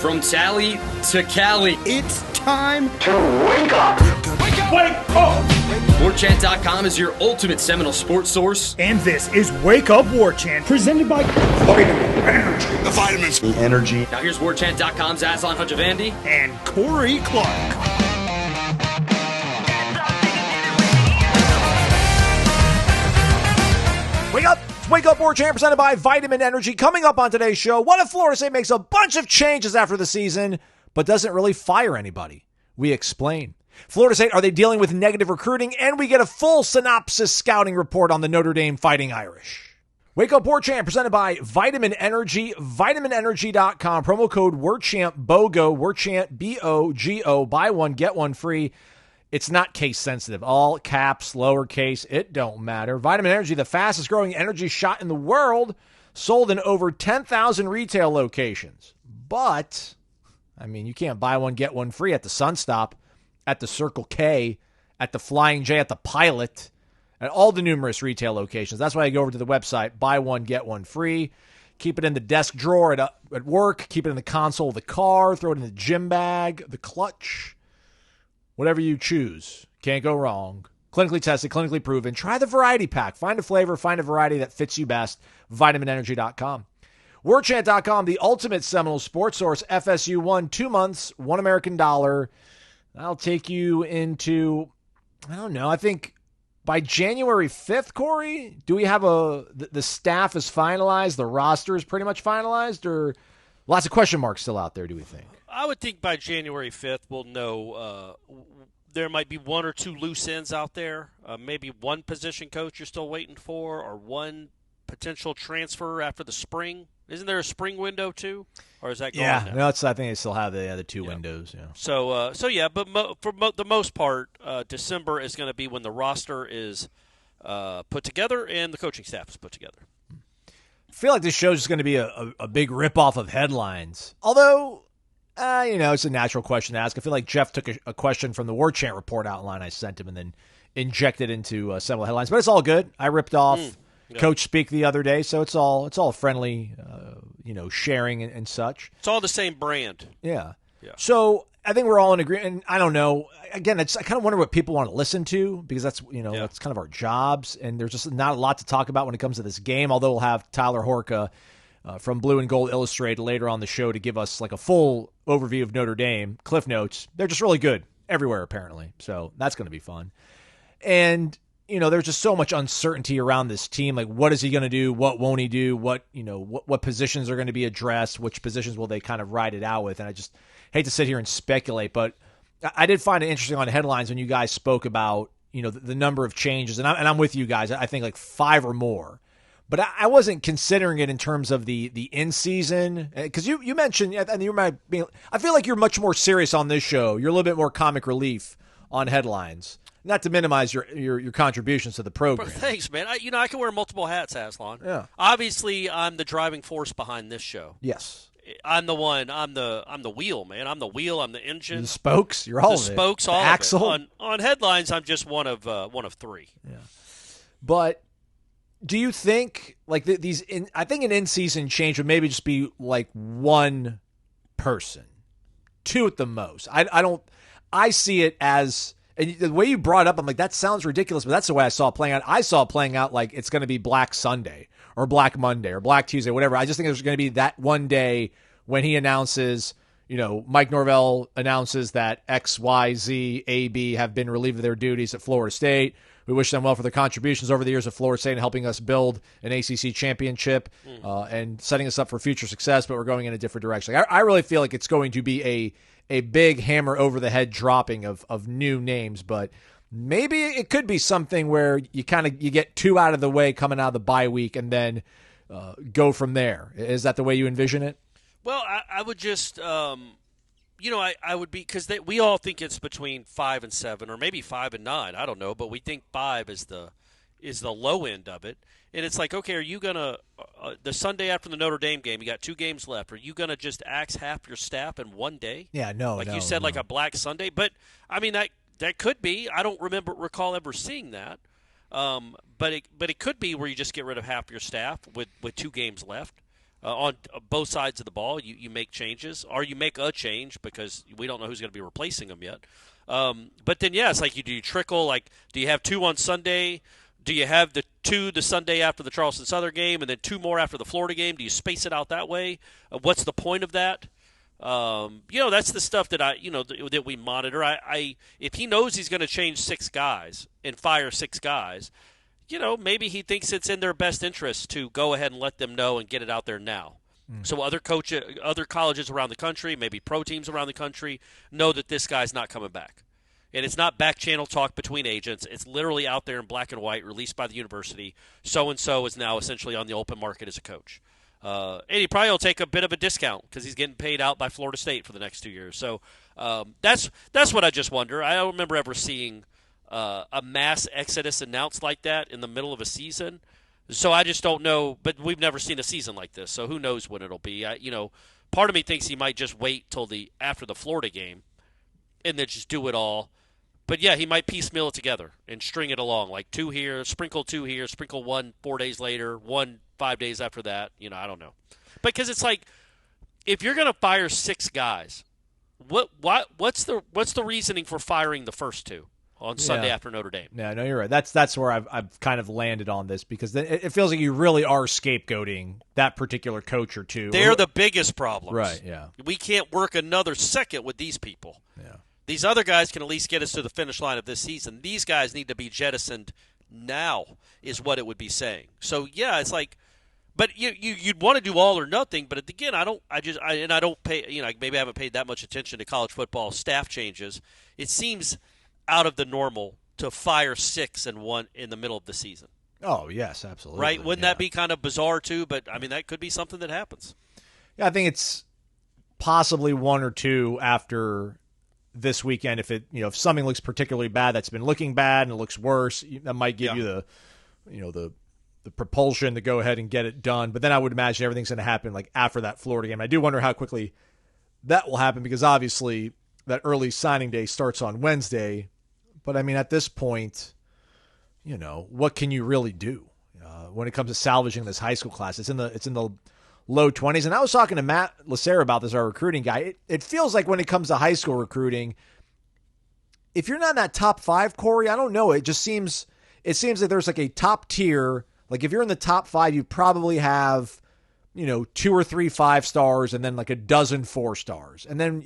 From Tally to Cali. It's time to wake up. Wake up! Warchant.com is your ultimate Seminole sports source. And this is Wake Up Warchant, presented by Vitamin Energy. The vitamins. The energy. Now here's Warchant.com's Aslan Hajavandi and Corey Clark. Wake up! It's Wake Up Warchant presented by Vitamin Energy. Coming up on today's show, what if Florida State makes a bunch of changes after the season, but doesn't really fire anybody? We explain. Florida State, are they dealing with negative recruiting? And we get a full synopsis scouting report on the Notre Dame Fighting Irish. Wake Up Warchant presented by Vitamin Energy, vitaminenergy.com. Promo code warchantbogo, warchant, B-O-G-O. Buy one, get one free. It's not case sensitive. All caps, lowercase, it don't matter. Vitamin Energy, the fastest growing energy shot in the world, sold in over 10,000 retail locations. But, I mean, you can't buy one, get one free at the Sunstop, at the Circle K, at the Flying J, at the Pilot, at all the numerous retail locations. That's why I go over to the website, buy one, get one free. Keep it in the desk drawer at work. Keep it in the console of the car. Throw it in the gym bag, the clutch. Whatever you choose, can't go wrong. Clinically tested, clinically proven. Try the variety pack. Find a flavor, find a variety that fits you best. VitaminEnergy.com. Warchant.com, the ultimate Seminole sports source. FSU won 2 months, $1 American. That'll take you into, I don't know, I think by January 5th, Corey, do we have the staff is finalized, the roster is pretty much finalized, or lots of question marks still out there, do we think? I would think by January 5th we'll know. There might be one or two loose ends out there. Maybe one position coach you're still waiting for, or one potential transfer after the spring. Isn't there a spring window too, or is that gone now? No, I think they still have the other two windows. Yeah. So yeah, but for the most part, December is going to be when the roster is put together and the coaching staff is put together. I feel like this show is just going to be a big ripoff of headlines. Although, it's a natural question to ask. I feel like Jeff took a question from the Warchant report outline I sent him and then injected into several headlines. But it's all good. I ripped off Coach Speak the other day, so it's all friendly, sharing and such. It's all the same brand. Yeah. So I think we're all in agreement. And I don't know. Again, I kind of wonder what people want to listen to because that's that's kind of our jobs. And there's just not a lot to talk about when it comes to this game. Although we'll have Tyler Horka from Blue and Gold Illustrated later on the show to give us like a full overview of Notre Dame. Cliff Notes. They're just really good everywhere apparently. So that's going to be fun. And there's just so much uncertainty around this team. Like, what is he going to do? What won't he do? What positions are going to be addressed? Which positions will they kind of ride it out with? And I just hate to sit here and speculate, but I did find it interesting on headlines when you guys spoke about, the number of changes. And I'm with you guys. I think like 5 or more. But I wasn't considering it in terms of the in-season. Because you mentioned, and you might be, I feel like you're much more serious on this show. You're a little bit more comic relief on headlines. Not to minimize your contributions to the program. Thanks, man. I can wear multiple hats, Aslan. Yeah. Obviously, I'm the driving force behind this show. Yes. I'm the one. I'm the wheel, man. I'm the wheel. I'm the engine. The spokes. You're all the of it. spokes. The all axle. of it. On headlines, I'm just one of 3. Yeah. But do you think like these? I think an in-season change would maybe just be like one person, 2 at the most. I don't. I see it as. And the way you brought it up, I'm like, that sounds ridiculous, but that's the way I saw it playing out. I saw it playing out like it's going to be Black Sunday or Black Monday or Black Tuesday, whatever. I just think there's going to be that one day when he announces, Mike Norvell announces that X, Y, Z, A, B have been relieved of their duties at Florida State. We wish them well for their contributions over the years at Florida State and helping us build an ACC championship and setting us up for future success, but we're going in a different direction. I really feel like it's going to be a big hammer over the head dropping of new names, but maybe it could be something where you get 2 out of the way coming out of the bye week and then go from there. Is that the way you envision it? Well, I would just, I would be, because we all think it's between 5 and 7 or maybe 5 and 9. I don't know, but we think 5 is the low end of it. And it's like, okay, are you going to the Sunday after the Notre Dame game, you got 2 games left. Are you going to just axe half your staff in one day? Yeah, no. Like you said, like a Black Sunday. But, I mean, that could be. I don't recall ever seeing that. But it could be where you just get rid of half your staff with 2 games left. on both sides of the ball. You make changes, or you make a change because we don't know who's going to be replacing him yet. But then, it's like do you trickle? Like, do you have 2 on Sunday? Do you have the 2 the Sunday after the Charleston Southern game, and then 2 more after the Florida game? Do you space it out that way? What's the point of that? That's the stuff that that we monitor. If he knows he's going to change 6 guys and fire 6 guys, maybe he thinks it's in their best interest to go ahead and let them know and get it out there now. So other colleges around the country, maybe pro teams around the country, know that this guy's not coming back. And it's not back channel talk between agents. It's literally out there in black and white, released by the university. So-and-so is now essentially on the open market as a coach. And he probably will take a bit of a discount because he's getting paid out by Florida State for the next 2 years. So that's what I just wonder. I don't remember ever seeing a mass exodus announced like that in the middle of a season. So I just don't know. But we've never seen a season like this, so who knows when it'll be. Part of me thinks he might just wait till after the Florida game and then just do it all. But, he might piecemeal it together and string it along, like 2 here, sprinkle 2 here, sprinkle 1 4 days later, 1 5 days after that. I don't know. Because it's like, if you're going to fire 6 guys, what's the reasoning for firing the first 2 on Sunday after Notre Dame? Yeah, no, you're right. That's where I've kind of landed on this, because it feels like you really are scapegoating that particular coach or 2. They're the biggest problems. Right, yeah. We can't work another second with these people. Yeah. These other guys can at least get us to the finish line of this season. These guys need to be jettisoned now, is what it would be saying. So it's like, but you'd want to do all or nothing. But again, I don't pay. Maybe I haven't paid that much attention to college football staff changes. It seems out of the normal to fire 6 and 1 in the middle of the season. Oh yes, absolutely. Right? Wouldn't that be kind of bizarre too? But that could be something that happens. Yeah, I think it's possibly 1 or 2 after this weekend. If something looks particularly bad, that's been looking bad, and it looks worse, that might give you the propulsion to go ahead and get it done. But then I would imagine everything's going to happen like after that Florida game. I do wonder how quickly that will happen, because obviously that early signing day starts on Wednesday. But at this point, what can you really do when it comes to salvaging this high school class? It's in the low 20s. And I was talking to Matt Lacerra about this, our recruiting guy. It feels like when it comes to high school recruiting, if you're not in that top 5, Corey, I don't know. It seems like there's like a top tier. Like if you're in the top 5, you probably have, 2 or 3 5-stars and then like a dozen 4-stars. And then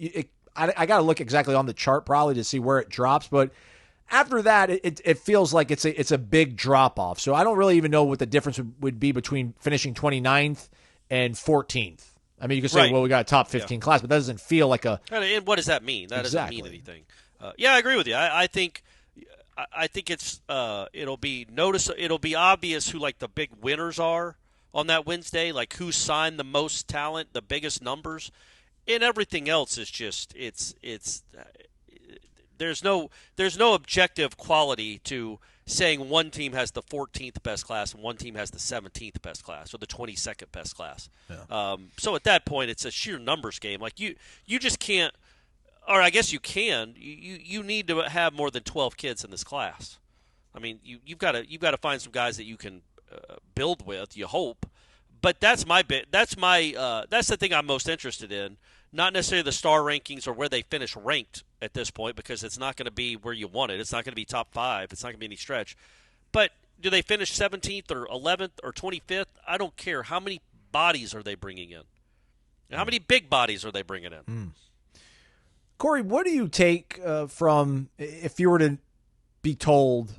I got to look exactly on the chart probably to see where it drops. But after that, it feels like it's a big drop off. So I don't really even know what the difference would be between finishing 29th and 14th. You could say, right. Well, we got a top 15 class, but that doesn't feel like a. And what does that mean? That exactly. Doesn't mean anything. I agree with you. I think it's it'll be obvious who like the big winners are on that Wednesday, like who signed the most talent, the biggest numbers, and everything else is just it's there's no objective quality to saying one team has the 14th best class and one team has the 17th best class or the 22nd best class. Yeah. So at that point, it's a sheer numbers game. Like you just can't, or I guess you can. You need to have more than 12 kids in this class. You've got to find some guys that you can build with. You hope, but that's my bit. That's the thing I'm most interested in. Not necessarily the star rankings or where they finish ranked at this point, because it's not going to be where you want it. It's not going to be top 5. It's not going to be any stretch. But do they finish 17th or 11th or 25th? I don't care. How many bodies are they bringing in? And how many big bodies are they bringing in? Corey, what do you take from if you were to be told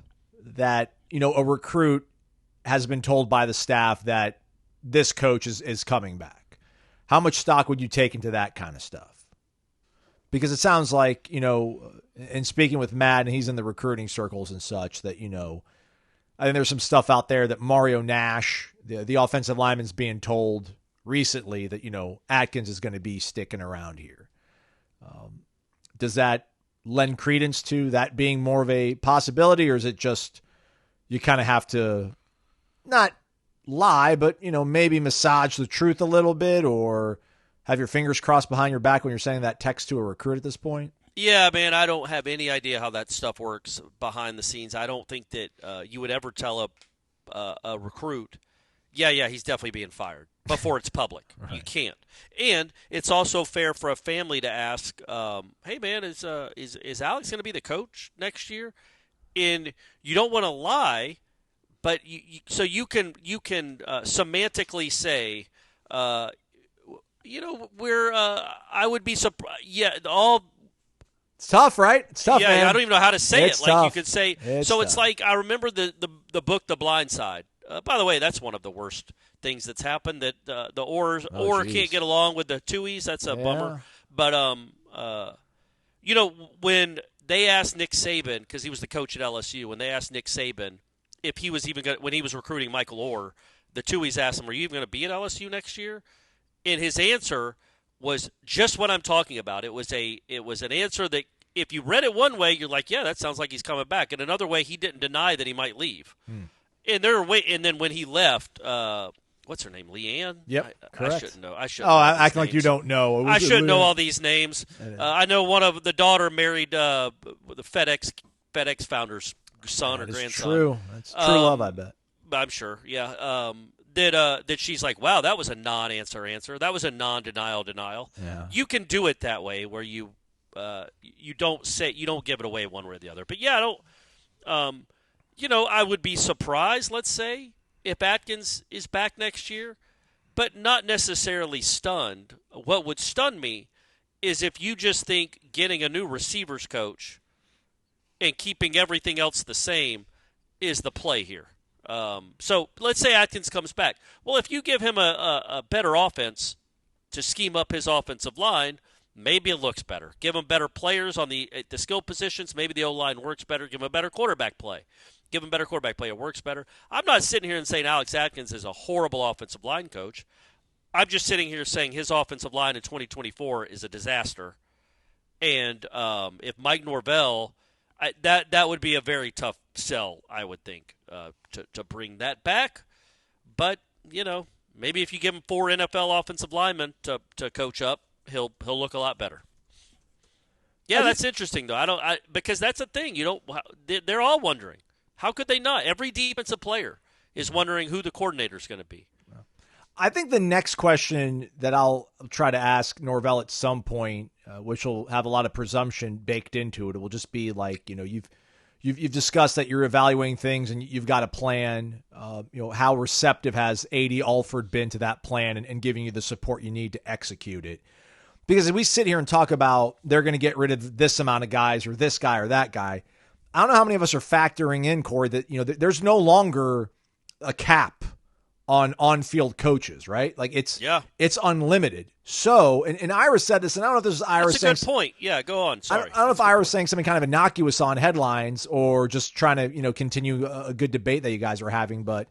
that, a recruit has been told by the staff that this coach is coming back? How much stock would you take into that kind of stuff? Because it sounds like, in speaking with Matt, and he's in the recruiting circles and such, that, I think there's some stuff out there that Mario Nash, the offensive lineman's being told recently that, Atkins is going to be sticking around here. Does that lend credence to that being more of a possibility, or is it just you kind of have to not lie, but, maybe massage the truth a little bit, or have your fingers crossed behind your back when you're sending that text to a recruit at this point? Yeah, man, I don't have any idea how that stuff works behind the scenes. I don't think that you would ever tell a recruit, yeah, he's definitely being fired. before it's public. Right. You can't. And it's also fair for a family to ask, hey, man, is Alex going to be the coach next year? And you don't want to lie, but so you can semantically say, I would be surprised. Yeah, It's tough, right? It's tough, yeah, man. I don't even know how to say it's it. Tough. Like you could say. It's so tough. It's like I remember the book The Blind Side. By the way, that's one of the worst things that's happened. That the Orrs can't get along with the Tuohys. That's a bummer. But when they asked Nick Saban, because he was the coach at LSU, when they asked Nick Saban if he was even when he was recruiting Michael Orr, the Tuohys asked him, "Are you even going to be at LSU next year?" And his answer was just what I'm talking about. It was an answer that if you read it one way, you're like, yeah, that sounds like he's coming back. And another way, he didn't deny that he might leave. And then when he left, what's her name, Leanne? Yep, correct. I shouldn't know. Acting like you don't know. I should know all these names. I know one of the daughter married the FedEx founder's son or grandson. True. That's true love, I bet. I'm sure. Yeah. That she's like, wow, that was a non-answer answer. That was a non-denial denial. Yeah. You can do it that way where you don't give it away one way or the other. But yeah, I don't. I would be surprised, let's say, if Atkins is back next year, but not necessarily stunned. What would stun me is if you just think getting a new receivers coach and keeping everything else the same is the play here. So let's say Atkins comes back. Well, if you give him a better offense to scheme up his offensive line, maybe it looks better. Give him better players on the skill positions. Maybe the O-line works better. Give him a better quarterback play. Give him better quarterback play. It works better. I'm not sitting here and saying Alex Atkins is a horrible offensive line coach. I'm just sitting here saying his offensive line in 2024 is a disaster. And if Mike Norvell, that would be a very tough sell, I would think, to bring that back. But, maybe if you give him 4 NFL offensive linemen to coach up, he'll look a lot better. Yeah, that's interesting though. Because that's a thing. They're all wondering. How could they not? Every defensive player is wondering who the coordinator is going to be. I think the next question that I'll try to ask Norvell at some point, which will have a lot of presumption baked into it, will just be like, you've discussed that you're evaluating things and you've got a plan. How receptive has A.D. Alford been to that plan and giving you the support you need to execute it? Because if we sit here and talk about they're going to get rid of this amount of guys or this guy or that guy, I don't know how many of us are factoring in, Corey, that there's no longer a cap on-field coaches, right? Like it's unlimited. So, and Ira said this, and I don't know if this is Ira saying. That's a good point. Yeah, go on. Sorry. I don't know if Ira was saying something kind of innocuous on headlines or just trying to, continue a good debate that you guys are having. But,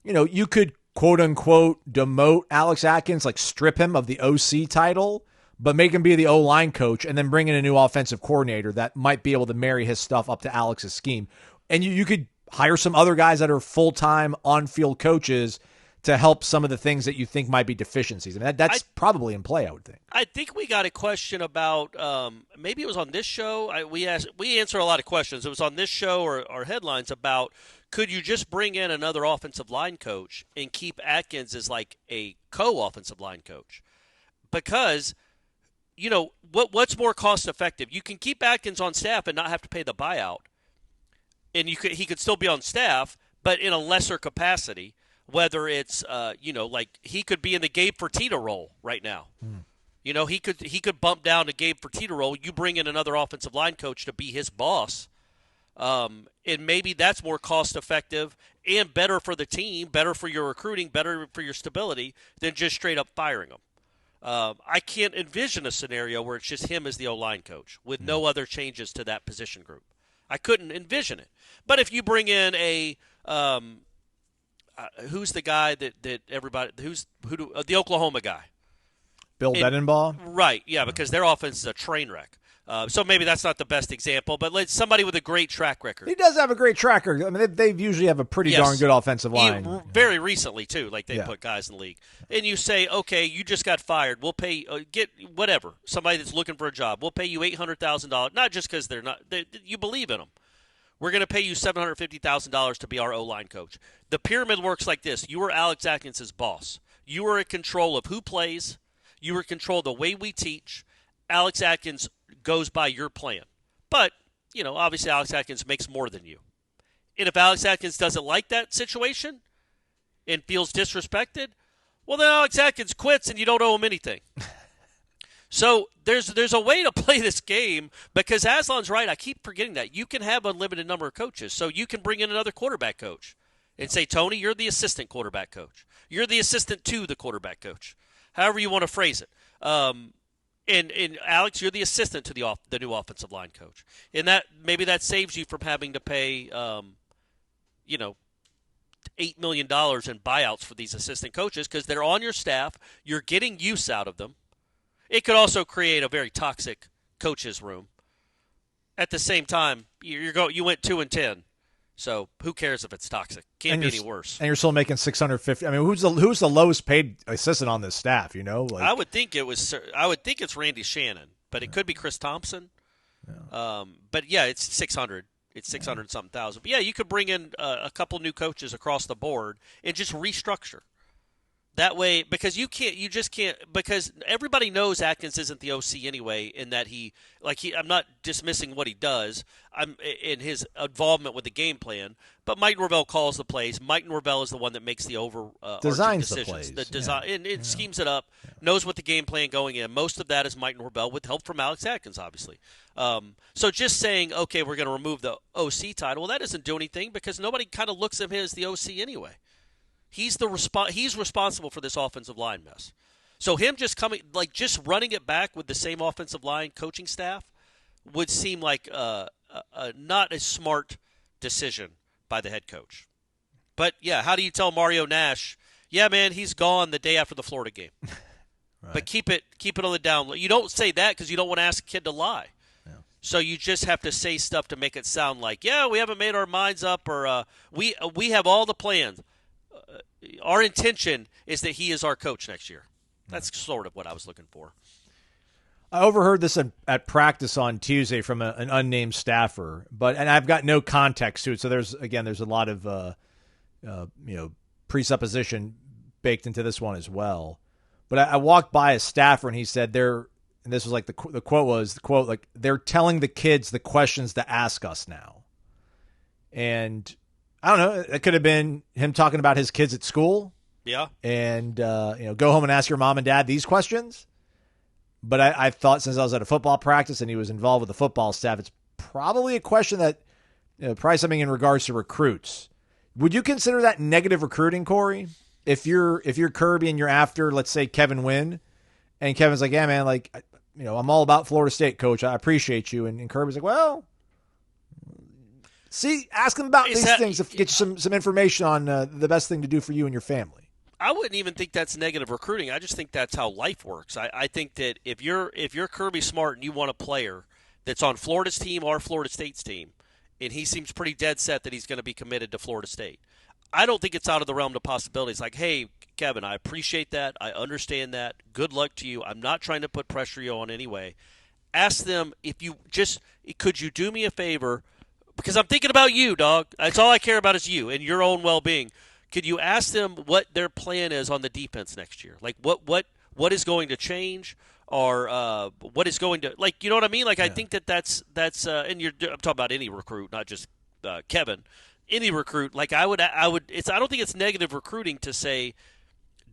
you could quote unquote demote Alex Atkins, like strip him of the OC title, but make him be the O-line coach and then bring in a new offensive coordinator that might be able to marry his stuff up to Alex's scheme. And you could hire some other guys that are full-time on-field coaches to help some of the things that you think might be deficiencies. I mean, that's probably in play, I would think. I think we got a question about maybe it was on this show. We answer a lot of questions. It was on this show or headlines about could you just bring in another offensive line coach and keep Atkins as like a co-offensive line coach? Because what's more cost effective? You can keep Atkins on staff and not have to pay the buyout, and he could still be on staff, but in a lesser capacity. Whether it's like he could be in the Gabe Fertitta role right now. He could bump down to Gabe Fertitta role. You bring in another offensive line coach to be his boss, and maybe that's more cost effective and better for the team, better for your recruiting, better for your stability than just straight up firing him. I can't envision a scenario where it's just him as the O-line coach with no other changes to that position group. I couldn't envision it. But if you bring in a who's the guy that everybody the Oklahoma guy, Bill Bedenbaugh, right? Yeah, because their offense is a train wreck. So maybe that's not the best example, but somebody with a great track record. He does have a great track record. I mean, they usually have a pretty darn good offensive line. Very recently, too, like they put guys in the league. And you say, okay, you just got fired. We'll pay get whatever, somebody that's looking for a job. We'll pay you $800,000, not just because you believe in them. We're going to pay you $750,000 to be our O-line coach. The pyramid works like this. You are Alex Atkins' boss. You are in control of who plays. You are in control of the way we teach. Alex Atkins goes by your plan. But, obviously Alex Atkins makes more than you. And if Alex Atkins doesn't like that situation and feels disrespected, well, then Alex Atkins quits and you don't owe him anything. So there's a way to play this game because Aslan's right. I keep forgetting that. You can have unlimited number of coaches. So you can bring in another quarterback coach and say, Tony, you're the assistant quarterback coach. You're the assistant to the quarterback coach. However you want to phrase it. And Alex, you're the assistant to the new offensive line coach. And maybe that saves you from having to pay, $8 million in buyouts for these assistant coaches because they're on your staff. You're getting use out of them. It could also create a very toxic coaches room. At the same time, you went 2-10, so who cares if it's toxic? Can't be any worse. And you're still making $650. I mean, who's the lowest paid assistant on this staff? I would think it's Randy Shannon, but it could be Chris Thompson. Yeah. But yeah, it's 600. It's 600 something thousand. But yeah, you could bring in a couple new coaches across the board and just restructure. That way, because because everybody knows Atkins isn't the OC anyway, in that I'm not dismissing what he does. I'm in his involvement with the game plan, but Mike Norvell calls the plays. Mike Norvell is the one that makes the designs decisions. The plays. And schemes it up, knows what the game plan going in. Most of that is Mike Norvell with help from Alex Atkins, obviously. So just saying, okay, we're going to remove the OC title, well, that doesn't do anything because nobody kind of looks at him as the OC anyway. He's responsible for this offensive line mess. So him just running it back with the same offensive line coaching staff would seem like not a smart decision by the head coach. But yeah, how do you tell Mario Nash, yeah, man, he's gone the day after the Florida game? Right. But keep it on the down low. You don't say that because you don't want to ask a kid to lie. Yeah. So you just have to say stuff to make it sound like, yeah, we haven't made our minds up, or we have all the plans. Our intention is that he is our coach next year. That's sort of what I was looking for. I overheard this at practice on Tuesday from an unnamed staffer, and I've got no context to it. So there's a lot of presupposition baked into this one as well. But I walked by a staffer and he said and this was like the quote like, they're telling the kids the questions to ask us now. And I don't know. It could have been him talking about his kids at school. Yeah. And, go home and ask your mom and dad these questions. But I thought since I was at a football practice and he was involved with the football staff, it's probably a question that, probably something in regards to recruits. Would you consider that negative recruiting, Corey? If you're Kirby and you're after, let's say, Kevin Wynn, and Kevin's like, yeah, man, I'm all about Florida State, coach. I appreciate you. And Kirby's like, well, see, ask them about these things to get you some information on the best thing to do for you and your family. I wouldn't even think that's negative recruiting. I just think that's how life works. I think that if you're Kirby Smart and you want a player that's on Florida's team or Florida State's team, and he seems pretty dead set that he's going to be committed to Florida State, I don't think it's out of the realm of possibilities. Like, hey, Kevin, I appreciate that. I understand that. Good luck to you. I'm not trying to put pressure you on anyway. Ask them could you do me a favor? Because I'm thinking about you, dog. That's all I care about is you and your own well-being. Could you ask them what their plan is on the defense next year? Like what is going to change, or what is going to, like, you know what I mean? Like, yeah. I think that's and I'm talking about any recruit, not just Kevin. Any recruit, like I don't think it's negative recruiting to say,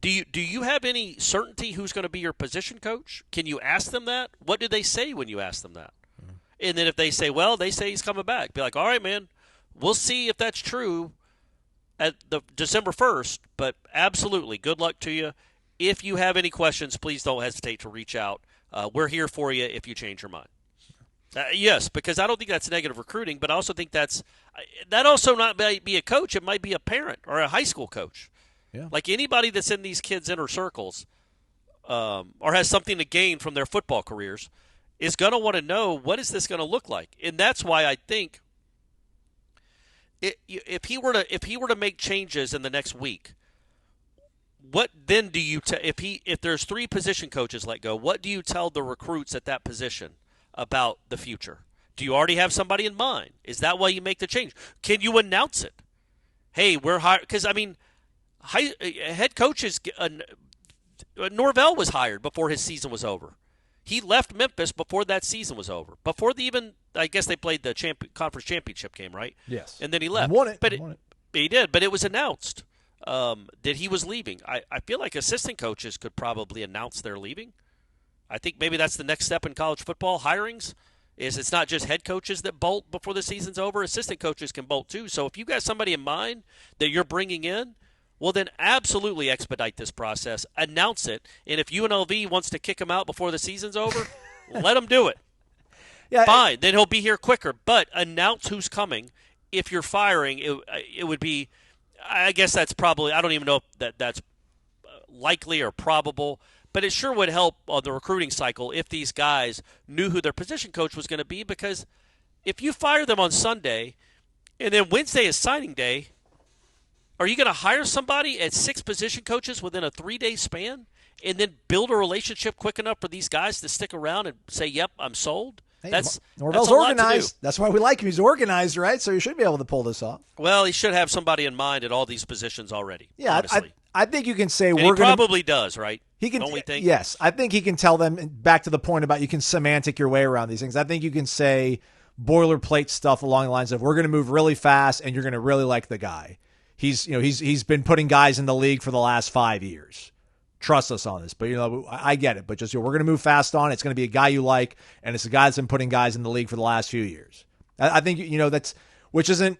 do you have any certainty who's going to be your position coach? Can you ask them that? What do they say when you ask them that? Mm-hmm. And then if they say, well, they say he's coming back, be like, all right, man, we'll see if that's true at the December 1st, but absolutely, good luck to you. If you have any questions, please don't hesitate to reach out. We're here for you if you change your mind. Yes, because I don't think that's negative recruiting, but I also think that also not be a coach. It might be a parent or a high school coach. Yeah. Like anybody that's in these kids' inner circles or has something to gain from their football careers is going to want to know, what is this going to look like? And that's why I think if he were to make changes in the next week, what then do you if there's 3 position coaches let go, what do you tell the recruits at that position about the future? Do you already have somebody in mind? Is that why you make the change? Can you announce it? Hey, we're hiring, because I mean, head coaches Norvell was hired before his season was over. He left Memphis before that season was over. Before I guess they played the conference championship game, right? Yes. And then he left. He won it. But Won it. He did, but it was announced that he was leaving. I feel like assistant coaches could probably announce they're leaving. I think maybe that's the next step in college football hirings. It's not just head coaches that bolt before the season's over. Assistant coaches can bolt too. So if you've got somebody in mind that you're bringing in, well, then absolutely expedite this process. Announce it. And if UNLV wants to kick him out before the season's over, let him do it. Yeah, Fine. Then he'll be here quicker. But announce who's coming. If you're firing, it would be – I guess that's probably – I don't even know if that's likely or probable. But it sure would help on the recruiting cycle if these guys knew who their position coach was going to be, because if you fire them on Sunday and then Wednesday is signing day, are you going to hire somebody at 6 position coaches within a 3-day span and then build a relationship quick enough for these guys to stick around and say, yep, I'm sold? Hey, Norvell's Norvell's organized. That's why we like him. He's organized, right? So you should be able to pull this off. Well, he should have somebody in mind at all these positions already. Yeah, honestly. I think you can say and we're he probably does, right? He can. Don't we think? Yes, I think he can tell them. Back to the point about you can semantic your way around these things. I think you can say boilerplate stuff along the lines of we're going to move really fast, and you're going to really like the guy. He's been putting guys in the league for the last 5 years. Trust us on this, but I get it. But just we're going to move fast on. It's going to be a guy you like, and it's a guy that's been putting guys in the league for the last few years. I think that's which isn't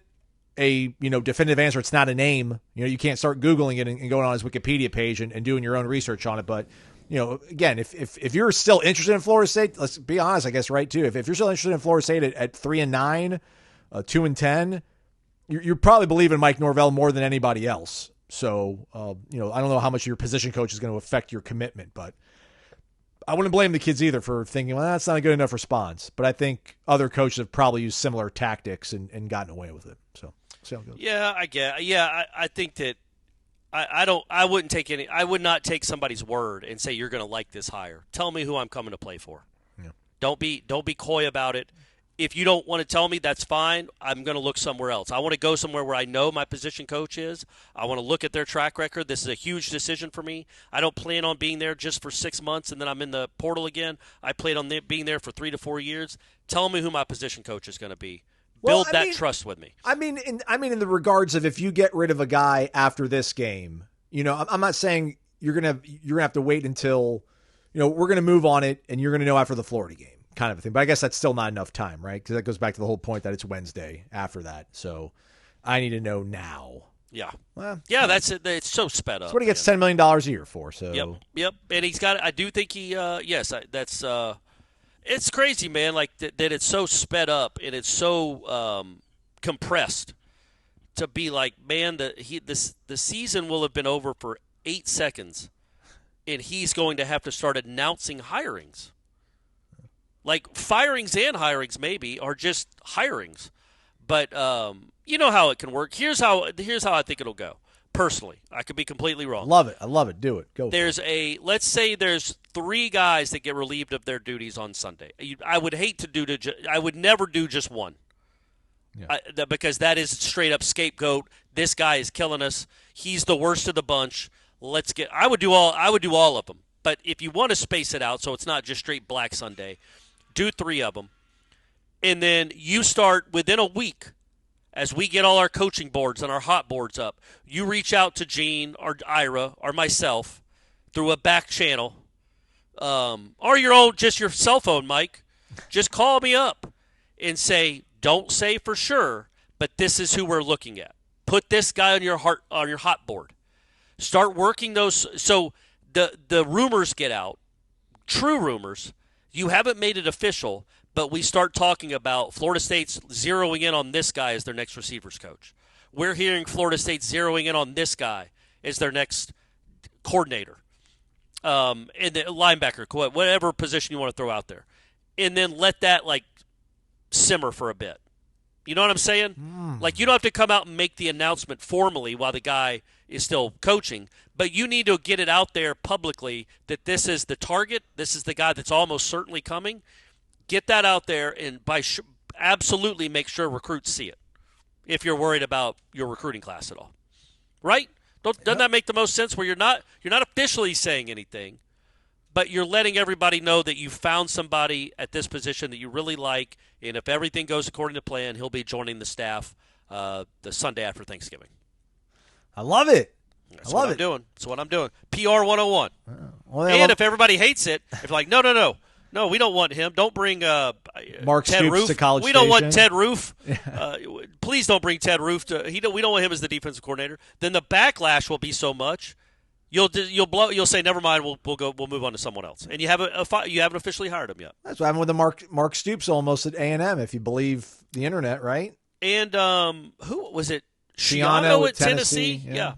a definitive answer. It's not a name. You can't start Googling it and going on his Wikipedia page and doing your own research on it. But again, if you're still interested in Florida State, let's be honest, I guess, right too. If you're still interested in Florida State at 3-9, 2-10, you're probably believing Mike Norvell more than anybody else. So, I don't know how much your position coach is going to affect your commitment, but I wouldn't blame the kids either for thinking, well, that's not a good enough response. But I think other coaches have probably used similar tactics and gotten away with it. So, see how it goes. Yeah, I get. Yeah, I think that I would not take somebody's word and say you're going to like this hire. Tell me who I'm coming to play for. Yeah. Don't be coy about it. If you don't want to tell me, that's fine. I'm going to look somewhere else. I want to go somewhere where I know my position coach is. I want to look at their track record. This is a huge decision for me. I don't plan on being there just for 6 months and then I'm in the portal again. I plan on being there for 3 to 4 years. Tell me who my position coach is going to be. Build trust with me. I mean, in the regards of if you get rid of a guy after this game, I'm not saying you're gonna have to wait until, we're gonna move on it and you're gonna know after the Florida game. Kind of a thing, but I guess that's still not enough time, right? Because that goes back to the whole point that it's Wednesday after that. So I need to know now. Yeah, well, yeah, that's it. It's so sped up. That's what he gets $10 million a year for. So yep, and he's got. I do think he. Yes, that's. It's crazy, man. Like that it's so sped up and it's so compressed to be like, man, the season will have been over for 8 seconds, and he's going to have to start announcing hirings. Like firings and hirings maybe are just hirings, but you know how it can work. Here's how I think it'll go. Personally, I could be completely wrong. Love it. I love it. Do it. Go. Let's say there's 3 guys that get relieved of their duties on Sunday. I would hate to I would never do just one, because that is straight up scapegoat. This guy is killing us. He's the worst of the bunch. I would do all of them. But if you want to space it out so it's not just straight Black Sunday, do 3 of them. And then you start within a week, as we get all our coaching boards and our hot boards up, you reach out to Gene or Ira or myself through a back channel, or just your cell phone, Mike. Just call me up and say, don't say for sure, but this is who we're looking at. Put this guy on your hot board. Start working those. So the rumors get out, true rumors. You haven't made it official, but we start talking about Florida State's zeroing in on this guy as their next receivers coach. We're hearing Florida State zeroing in on this guy as their next coordinator, and the linebacker, whatever position you want to throw out there. And then let that simmer for a bit. You know what I'm saying? Like, you don't have to come out and make the announcement formally while the guy is still coaching, but you need to get it out there publicly that this is the target, this is the guy that's almost certainly coming. Get that out there, and absolutely make sure recruits see it if you're worried about your recruiting class at all. Right? Doesn't that make the most sense? Where you're not officially saying anything, but you're letting everybody know that you found somebody at this position that you really like, and if everything goes according to plan, he'll be joining the staff the Sunday after Thanksgiving. I love it. That's what I'm doing. That's what I'm doing. PR 101. Well, if everybody hates it, if like, no, we don't want him. Don't bring Mark Ted Stoops Roof. to College We don't Station. want Ted Roof. Please don't bring Ted Roof to. We don't want him as the defensive coordinator. Then the backlash will be so much. You'll say never mind. We'll move on to someone else. And you haven't officially hired him yet. That's what happened with the Mark Stoops almost at A&M, if you believe the internet, right? And who was it? Shiano at Tennessee. Yeah.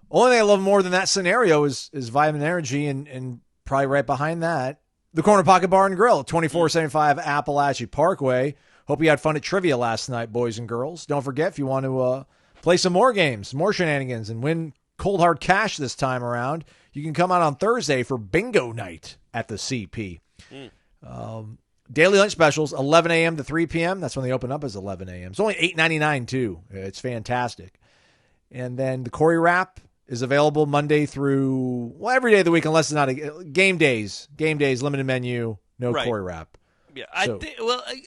Only thing I love more than that scenario is Vitamin Energy, and probably right behind that, the Corner Pocket Bar and Grill, 2475 Appalachia Parkway. Hope you had fun at trivia last night, boys and girls. Don't forget, if you want to play some more games, more shenanigans, and win cold hard cash this time around, you can come out on Thursday for bingo night at the CP. Daily lunch specials, 11 a.m. to 3 p.m. That's when they open up, is 11 a.m. It's only $8.99 too. It's fantastic. And then the Corey Wrap is available Monday through, every day of the week, unless it's not game days, limited menu, no Right. Corey Wrap. Yeah,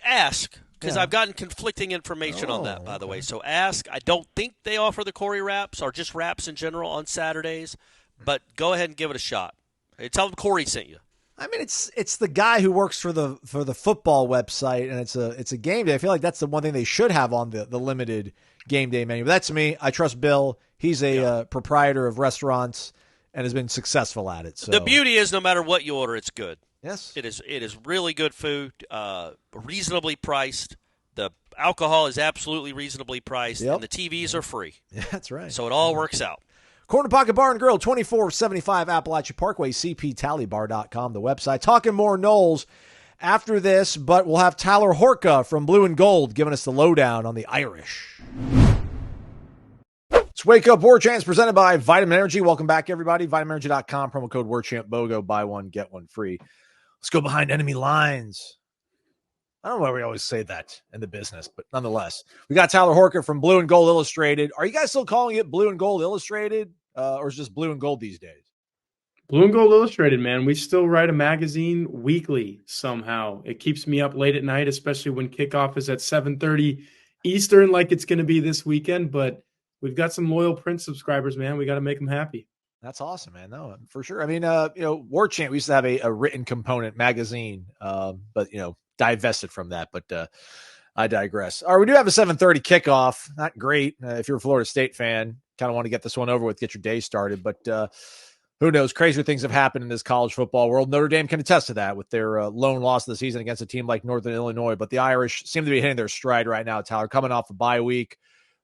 ask, because I've gotten conflicting information on that, by the way. So ask. I don't think they offer the Corey wraps or just wraps in general on Saturdays, but go ahead and give it a shot. Hey, tell them Corey sent you. I mean, it's the guy who works for the football website, and it's a game day. I feel like that's the one thing they should have on the limited game day menu. But that's me. I trust Bill. He's a proprietor of restaurants and has been successful at it. So The beauty is, no matter what you order, it's good. Yes, It is really good food, reasonably priced. The alcohol is absolutely reasonably priced, and the TVs are free. Yeah, that's right. So it all works out. Corner Pocket Bar and Grill, 2475 Appalachia Parkway, cptallybar.com, the website. Talking more Noles after this, but we'll have Tyler Horka from Blue and Gold giving us the lowdown on the Irish. It's Wake Up Warchant presented by Vitamin Energy. Welcome back, everybody. VitaminEnergy.com, promo code warchantbogo, buy one, get one free. Let's go behind enemy lines. I don't know why we always say that in the business, but nonetheless, we got Tyler Horka from Blue and Gold Illustrated. Are you guys still calling it Blue and Gold Illustrated, or is it just Blue and Gold these days? Blue and Gold Illustrated, man. We still write a magazine weekly somehow. It keeps me up late at night, especially when kickoff is at 7:30 Eastern, like it's going to be this weekend. But we've got some loyal print subscribers, man. We got to make them happy. That's awesome, man. No, for sure. I mean, Warchant, we used to have a written component magazine, but, divested from that. But I digress. All right, we do have a 7:30 kickoff. Not great. If you're a Florida State fan, kind of want to get this one over with, get your day started. But who knows? Crazier things have happened in this college football world. Notre Dame can attest to that with their lone loss of the season against a team like Northern Illinois. But the Irish seem to be hitting their stride right now, Tyler, coming off a bye week.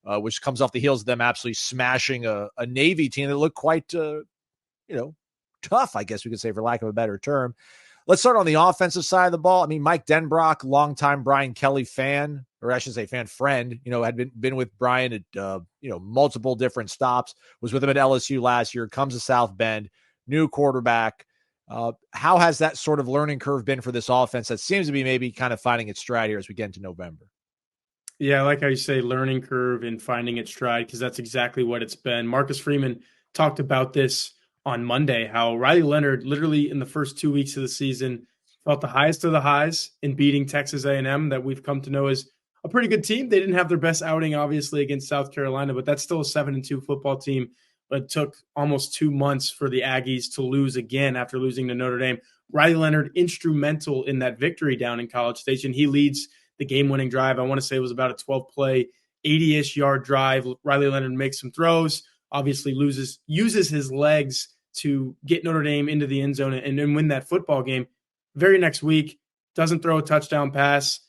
Which comes off the heels of them absolutely smashing a Navy team that looked quite, tough, I guess we could say, for lack of a better term. Let's start on the offensive side of the ball. I mean, Mike Denbrock, longtime Brian Kelly fan, or I should say fan friend, had been with Brian at, multiple different stops, was with him at LSU last year, comes to South Bend, new quarterback. How has that sort of learning curve been for this offense that seems to be maybe kind of finding its stride here as we get into November? Yeah, I like how you say learning curve and finding its stride, because that's exactly what it's been. Marcus Freeman talked about this on Monday, how Riley Leonard literally in the first 2 weeks of the season felt the highest of the highs in beating Texas A&M that we've come to know as a pretty good team. They didn't have their best outing, obviously, against South Carolina, but that's still a 7-2 football team. But it took almost 2 months for the Aggies to lose again after losing to Notre Dame. Riley Leonard, instrumental in that victory down in College Station. He leads the game-winning drive. I want to say it was about a 12-play, 80-ish yard drive. Riley Leonard makes some throws, obviously uses his legs to get Notre Dame into the end zone and then win that football game. Very next week, doesn't throw a touchdown pass,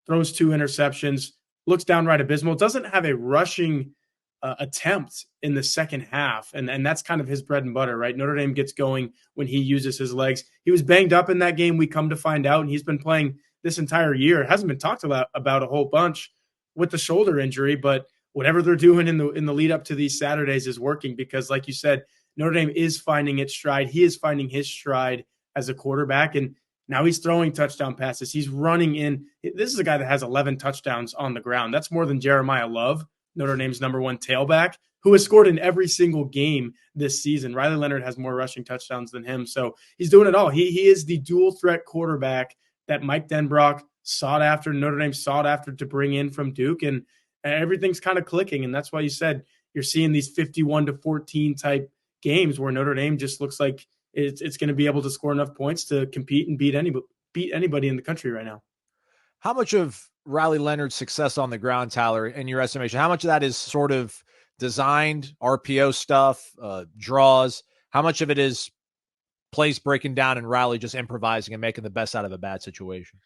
throws 2 interceptions, looks downright abysmal, doesn't have a rushing attempt in the second half. And that's kind of his bread and butter, right? Notre Dame gets going when he uses his legs. He was banged up in that game, we come to find out, and he's been playing this entire year. It hasn't been talked about a whole bunch with the shoulder injury, but whatever they're doing in the lead up to these Saturdays is working, because like you said, Notre Dame is finding its stride. He is finding his stride as a quarterback, and now he's throwing touchdown passes. He's running in. This is a guy that has 11 touchdowns on the ground. That's more than Jeremiah Love, Notre Dame's number 1 tailback. who has scored in every single game this season. Riley Leonard has more rushing touchdowns than him. So he's doing it all. He is the dual threat quarterback that Mike Denbrock sought after, Notre Dame sought after to bring in from Duke. And everything's kind of clicking. And that's why you said you're seeing these 51-14 type games where Notre Dame just looks like it's going to be able to score enough points to compete and beat anybody in the country right now. How much of Riley Leonard's success on the ground, Tyler, in your estimation, how much of that is sort of designed RPO stuff, draws? How much of it is plays breaking down and Riley just improvising and making the best out of a bad situation?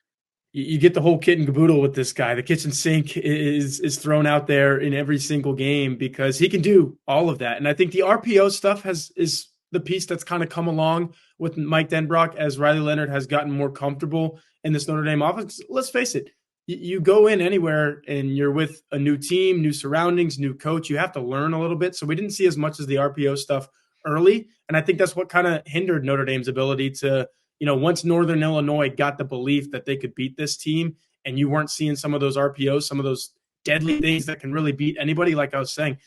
You get the whole kit and caboodle with this guy. The kitchen sink is thrown out there in every single game because he can do all of that. And I think the RPO stuff is the piece that's kind of come along with Mike Denbrock as Riley Leonard has gotten more comfortable in this Notre Dame offense. Let's face it, you go in anywhere and you're with a new team, new surroundings, new coach. You have to learn a little bit. So we didn't see as much as the RPO stuff early. And I think that's what kind of hindered Notre Dame's ability to, once Northern Illinois got the belief that they could beat this team and you weren't seeing some of those RPOs, some of those deadly things that can really beat anybody, like I was saying,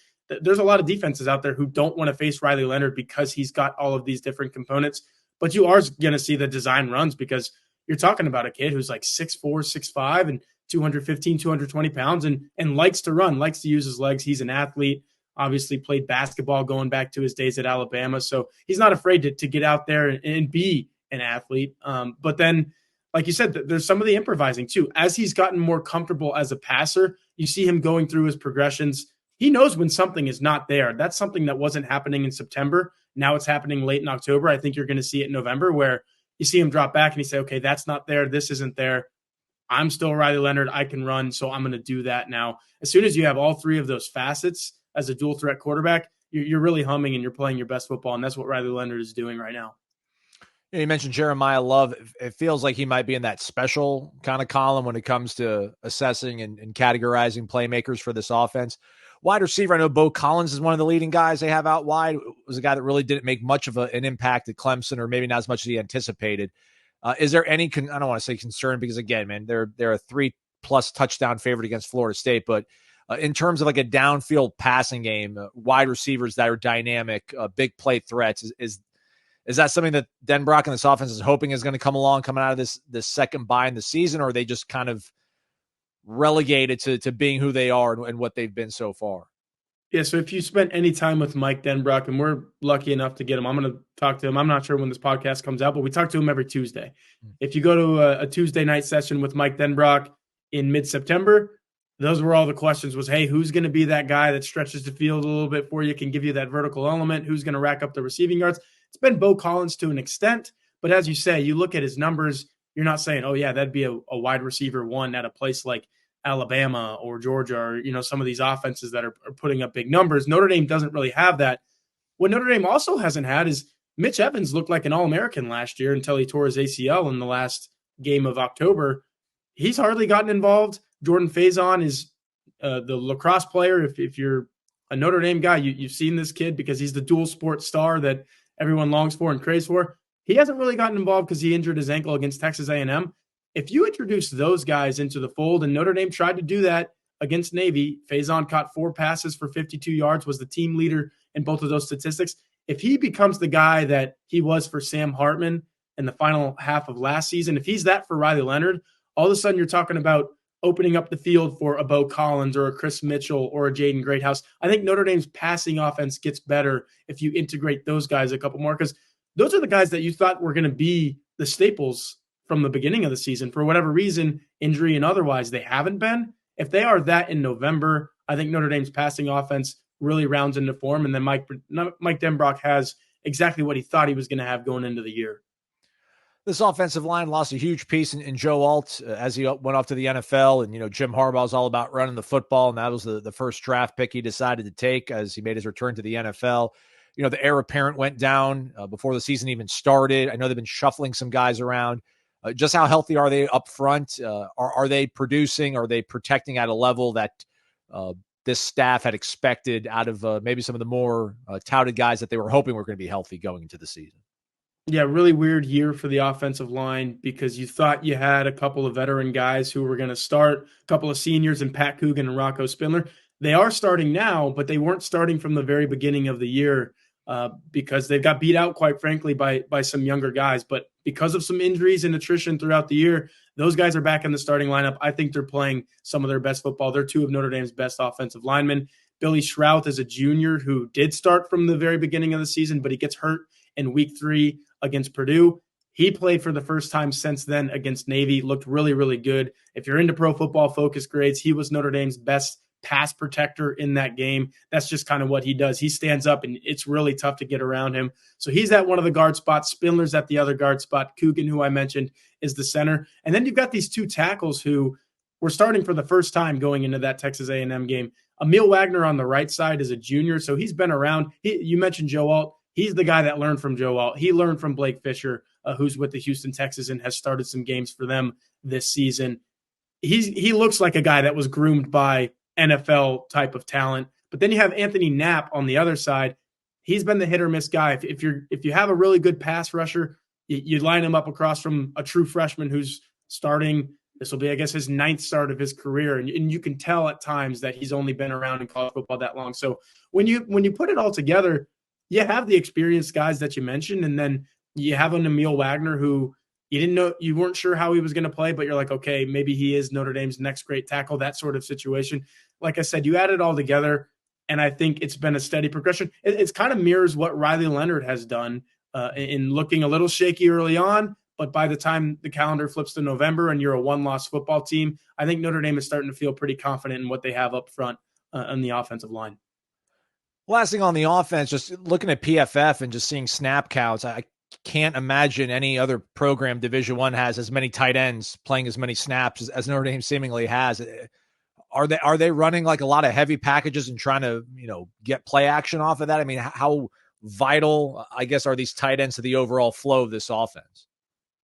there's a lot of defenses out there who don't want to face Riley Leonard because he's got all of these different components. But you are going to see the design runs because you're talking about a kid who's like 6'4", 6'5", and 215, 220 pounds and likes to run, likes to use his legs. He's an athlete, obviously played basketball going back to his days at Alabama. So he's not afraid to get out there and be an athlete. But then, like you said, there's some of the improvising too. As he's gotten more comfortable as a passer, you see him going through his progressions. He knows when something is not there. That's something that wasn't happening in September. Now it's happening late in October. I think you're going to see it in November where you see him drop back and you say, okay, that's not there. This isn't there. I'm still Riley Leonard. I can run, so I'm going to do that now. As soon as you have all three of those facets as a dual threat quarterback, you're really humming and you're playing your best football, and that's what Riley Leonard is doing right now. You mentioned Jeremiah Love. It feels like he might be in that special kind of column when it comes to assessing and categorizing playmakers for this offense. Wide receiver, I know Bo Collins is one of the leading guys they have out wide. It was a guy that really didn't make much of an impact at Clemson, or maybe not as much as he anticipated. Is there any, I don't want to say concern because, again, man, they're a 3+ touchdown favorite against Florida State. But in terms of like a downfield passing game, wide receivers that are dynamic, big play threats, is that something that Denbrock and this offense is hoping is going to come along coming out of this second bye in the season, or are they just kind of relegated to being who they are and what they've been so far? Yeah, so if you spent any time with Mike Denbrock, and we're lucky enough to get him, I'm going to talk to him. I'm not sure when this podcast comes out, but we talk to him every Tuesday. If you go to a Tuesday night session with Mike Denbrock in mid-September, those were all the questions was, hey, who's going to be that guy that stretches the field a little bit for you, can give you that vertical element? Who's going to rack up the receiving yards? It's been Bo Collins to an extent, but as you say, you look at his numbers, you're not saying, oh, yeah, that'd be a wide receiver one at a place like Alabama or Georgia or, some of these offenses that are putting up big numbers. Notre Dame doesn't really have that. What Notre Dame also hasn't had is Mitch Evans looked like an All-American last year until he tore his ACL in the last game of October. He's hardly gotten involved. Jordan Faison is the lacrosse player. If you're a Notre Dame guy, you've seen this kid because he's the dual sport star that everyone longs for and craves for. He hasn't really gotten involved because he injured his ankle against Texas A&M. If you introduce those guys into the fold, and Notre Dame tried to do that against Navy, Faison caught 4 passes for 52 yards, was the team leader in both of those statistics. If he becomes the guy that he was for Sam Hartman in the final half of last season, if he's that for Riley Leonard, all of a sudden you're talking about opening up the field for a Bo Collins or a Chris Mitchell or a Jaden Greathouse. I think Notre Dame's passing offense gets better if you integrate those guys a couple more, because those are the guys that you thought were going to be the staples from the beginning of the season. For whatever reason, injury and otherwise, they haven't been. If they are that in November, I think Notre Dame's passing offense really rounds into form, and then Mike Denbrock has exactly what he thought he was going to have going into the year. This offensive line lost a huge piece in Joe Alt as he went off to the NFL. And, Jim Harbaugh's all about running the football, and that was the first draft pick he decided to take as he made his return to the NFL. The heir apparent went down before the season even started. I know they've been shuffling some guys around. Just how healthy are they up front? Are they producing? Are they protecting at a level that this staff had expected out of maybe some of the more touted guys that they were hoping were going to be healthy going into the season? Yeah, really weird year for the offensive line because you thought you had a couple of veteran guys who were going to start, a couple of seniors in Pat Coogan and Rocco Spindler. they are starting now, but they weren't starting from the very beginning of the year because they've got beat out, quite frankly, by some younger guys. But because of some injuries and attrition throughout the year, those guys are back in the starting lineup. I think they're playing some of their best football. They're two of Notre Dame's best offensive linemen. Billy Schrouth is a junior who did start from the very beginning of the season, but he gets hurt in week 3 against Purdue. He played for the first time since then against Navy, looked really, really good. If you're into Pro Football Focus grades, he was Notre Dame's best pass protector in that game. That's just kind of what he does. He stands up, and it's really tough to get around him. So he's at one of the guard spots. Spindler's at the other guard spot. Coogan, who I mentioned, is the center. And then you've got these two tackles who were starting for the first time going into that Texas A&M game. Emil Wagner on the right side is a junior, so he's been around. You mentioned Joe Alt. He's the guy that learned from Joe Alt. He learned from Blake Fisher, who's with the Houston Texans and has started some games for them this season. He looks like a guy that was groomed by NFL type of talent. But then you have Anthony Knapp on the other side. He's been the hit or miss guy. If you have a really good pass rusher, you line him up across from a true freshman who's starting. This will be, I guess, his 9th start of his career. And you can tell at times that he's only been around in college football that long. So when you put it all together, you have the experienced guys that you mentioned, and then you have an Emil Wagner who you weren't sure how he was going to play, but you're like, okay, maybe he is Notre Dame's next great tackle, that sort of situation. Like I said, you add it all together, and I think it's been a steady progression. It's kind of mirrors what Riley Leonard has done in looking a little shaky early on, but by the time the calendar flips to November and you're a one-loss football team, I think Notre Dame is starting to feel pretty confident in what they have up front on the offensive line. Last thing on the offense, just looking at PFF and just seeing snap counts, I can't imagine any other program Division I has as many tight ends playing as many snaps as Notre Dame seemingly has. Are they running like a lot of heavy packages and trying to, get play action off of that? I mean, how vital, I guess, are these tight ends to the overall flow of this offense?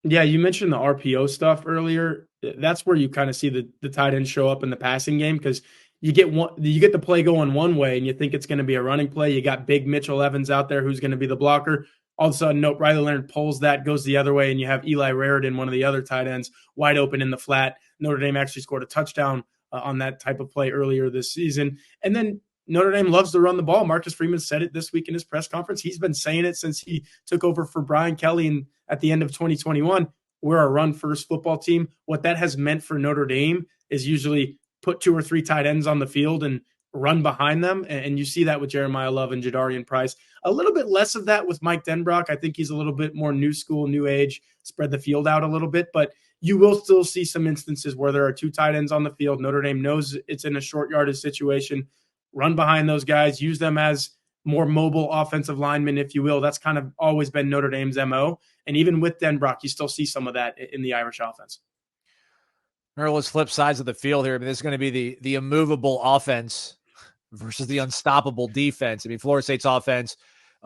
Yeah, you mentioned the RPO stuff earlier. That's where you kind of see the tight ends show up in the passing game, because you get the play going one way and you think it's going to be a running play. You got big Mitchell Evans out there who's going to be the blocker. All of a sudden, nope, Riley Leonard pulls that, goes the other way, and you have Eli Raridan, one of the other tight ends, wide open in the flat. Notre Dame actually scored a touchdown on that type of play earlier this season. And then Notre Dame loves to run the ball. Marcus Freeman said it this week in his press conference. He's been saying it since he took over for Brian Kelly at the end of 2021. We're a run-first football team. What that has meant for Notre Dame is usually put 2 or 3 tight ends on the field and run behind them. And you see that with Jeremiah Love and Jadarian Price. A little bit less of that with Mike Denbrock. I think he's a little bit more new school, new age, spread the field out a little bit. But you will still see some instances where there are 2 tight ends on the field. Notre Dame knows it's in a short yardage situation. Run behind those guys, use them as more mobile offensive linemen, if you will. That's kind of always been Notre Dame's MO. And even with Denbrock, you still see some of that in the Irish offense. Let's flip sides of the field here. I mean, this is going to be the immovable offense versus the unstoppable defense. I mean, Florida State's offense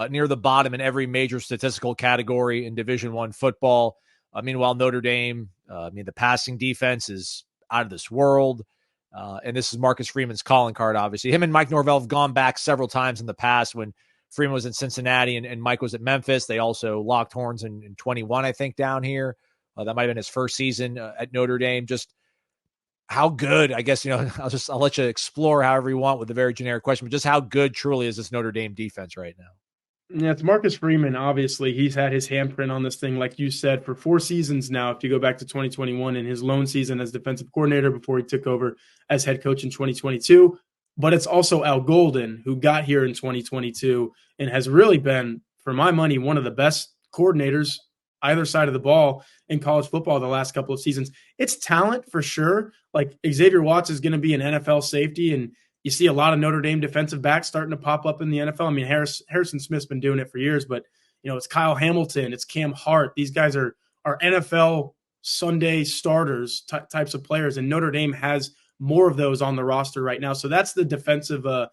near the bottom in every major statistical category in Division I football. Meanwhile, Notre Dame, the passing defense is out of this world. And this is Marcus Freeman's calling card, obviously. Him and Mike Norvell have gone back several times in the past when Freeman was in Cincinnati and Mike was at Memphis. They also locked horns in 21, I think, down here. That might have been his first season at Notre Dame. Just how good, I guess, I'll let you explore however you want with a very generic question, but just how good truly is this Notre Dame defense right now? Yeah, it's Marcus Freeman. Obviously, he's had his handprint on this thing, like you said, for 4 seasons now. If you go back to 2021 and his lone season as defensive coordinator before he took over as head coach in 2022. But it's also Al Golden, who got here in 2022 and has really been, for my money, one of the best coordinators either side of the ball in college football the last couple of seasons. It's talent for sure. Like Xavier Watts is going to be an NFL safety, and you see a lot of Notre Dame defensive backs starting to pop up in the NFL. I mean, Harrison Smith's been doing it for years, but it's Kyle Hamilton, it's Cam Hart. These guys are NFL Sunday starters types of players, and Notre Dame has more of those on the roster right now. So that's the defensive, the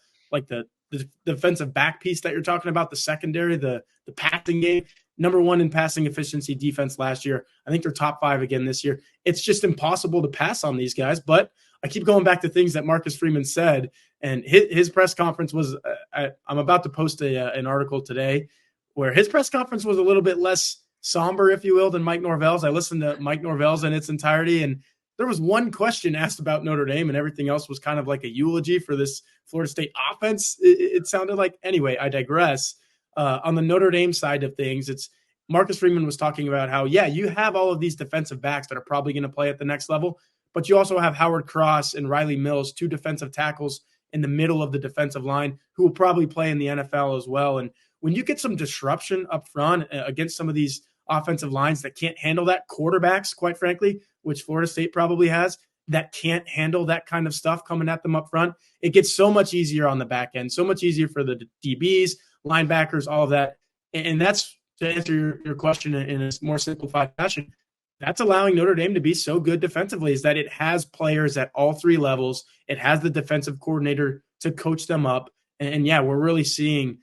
defensive back piece that you're talking about, the secondary, the passing game. Number 1 in passing efficiency defense last year. I think they're top 5 again this year. It's just impossible to pass on these guys. But I keep going back to things that Marcus Freeman said, and his press conference was I'm about to post an article today where his press conference was a little bit less somber, if you will, than Mike Norvell's. I listened to Mike Norvell's in its entirety, and there was one question asked about Notre Dame, and everything else was kind of like a eulogy for this Florida State offense. It sounded like. Anyway, I digress. On the Notre Dame side of things, it's Marcus Freeman was talking about how, yeah, you have all of these defensive backs that are probably going to play at the next level, but you also have Howard Cross and Riley Mills, 2 defensive tackles in the middle of the defensive line who will probably play in the NFL as well. And when you get some disruption up front against some of these offensive lines that can't handle that, quarterbacks, quite frankly, which Florida State probably has, that can't handle that kind of stuff coming at them up front, it gets so much easier on the back end, so much easier for the DBs, linebackers, all of that. And that's, to answer your question in a more simplified fashion, that's allowing Notre Dame to be so good defensively, is that it has players at all 3 levels. It has the defensive coordinator to coach them up. And yeah, we're really seeing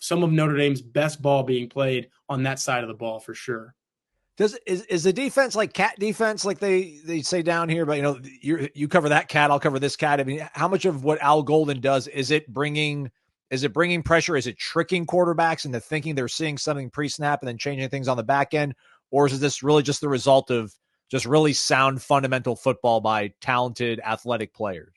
some of Notre Dame's best ball being played on that side of the ball for sure. Is the defense like cat defense, like they say down here? But you cover that cat, I'll cover this cat. I mean, how much of what Al Golden does is it bringing pressure? Is it tricking quarterbacks into thinking they're seeing something pre-snap and then changing things on the back end? Or is this really just the result of just really sound fundamental football by talented athletic players?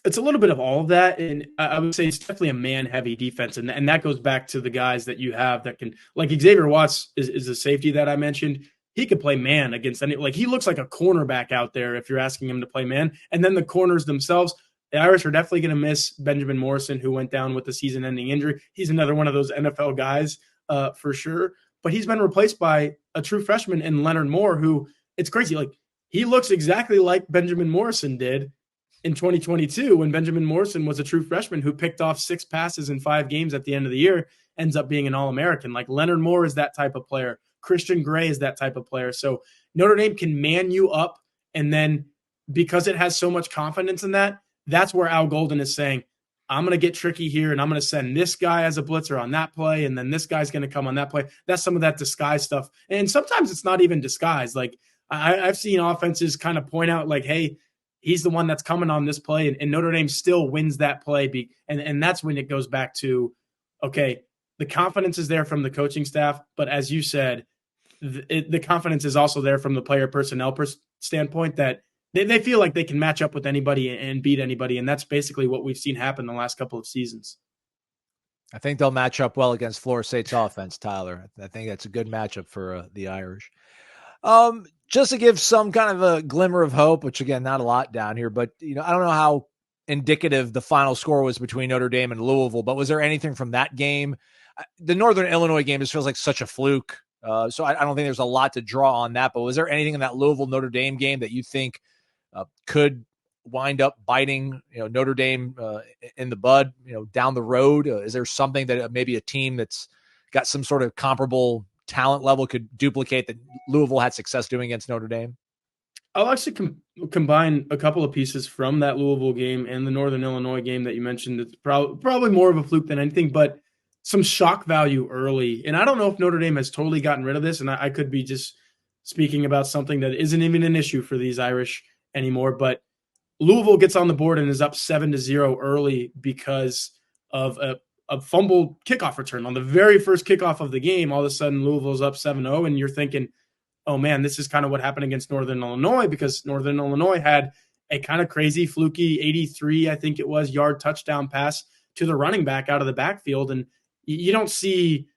It's a little bit of all of that. And I would say it's definitely a man-heavy defense. And that goes back to the guys that you have that can, like Xavier Watts is a safety that I mentioned. He could play man against any, like he looks like a cornerback out there if you're asking him to play man. And then the corners themselves, the Irish are definitely going to miss Benjamin Morrison, who went down with a season-ending injury. He's another one of those NFL guys for sure. But he's been replaced by a true freshman in Leonard Moore, who, it's crazy. Like, he looks exactly like Benjamin Morrison did in 2022 when Benjamin Morrison was a true freshman who picked off 6 passes in 5 games at the end of the year, ends up being an All-American. Like, Leonard Moore is that type of player. Christian Gray is that type of player. So Notre Dame can man you up, and then because it has so much confidence in that, that's where Al Golden is saying, I'm going to get tricky here, and I'm going to send this guy as a blitzer on that play, and then this guy's going to come on that play. That's some of that disguise stuff. And sometimes it's not even disguise. Like, I've seen offenses kind of point out, like, hey, he's the one that's coming on this play, and Notre Dame still wins that play. And that's when it goes back to, okay, the confidence is there from the coaching staff, but as you said, the confidence is also there from the player personnel standpoint, that they feel like they can match up with anybody and beat anybody. And that's basically what we've seen happen the last couple of seasons. I think they'll match up well against Florida State's offense, Tyler. I think that's a good matchup for the Irish. Just to give some kind of a glimmer of hope, which again, not a lot down here, but I don't know how indicative the final score was between Notre Dame and Louisville, but was there anything from that game? The Northern Illinois game just feels like such a fluke. So I don't think there's a lot to draw on that, but was there anything in that Louisville Notre Dame game that you think could wind up biting, Notre Dame in the bud, down the road? Is there something that maybe a team that's got some sort of comparable talent level could duplicate that Louisville had success doing against Notre Dame? I'll actually combine a couple of pieces from that Louisville game and the Northern Illinois game that you mentioned. It's probably more of a fluke than anything, but some shock value early. And I don't know if Notre Dame has totally gotten rid of this, and I could be just speaking about something that isn't even an issue for these Irish anymore, but Louisville gets on the board and is up 7-0 early because of a fumble kickoff return. On the very first kickoff of the game, all of a sudden Louisville's up 7-0, and you're thinking, oh man, this is kind of what happened against Northern Illinois, because Northern Illinois had a kind of crazy, fluky 83, I think it was, yard touchdown pass to the running back out of the backfield. And you don't see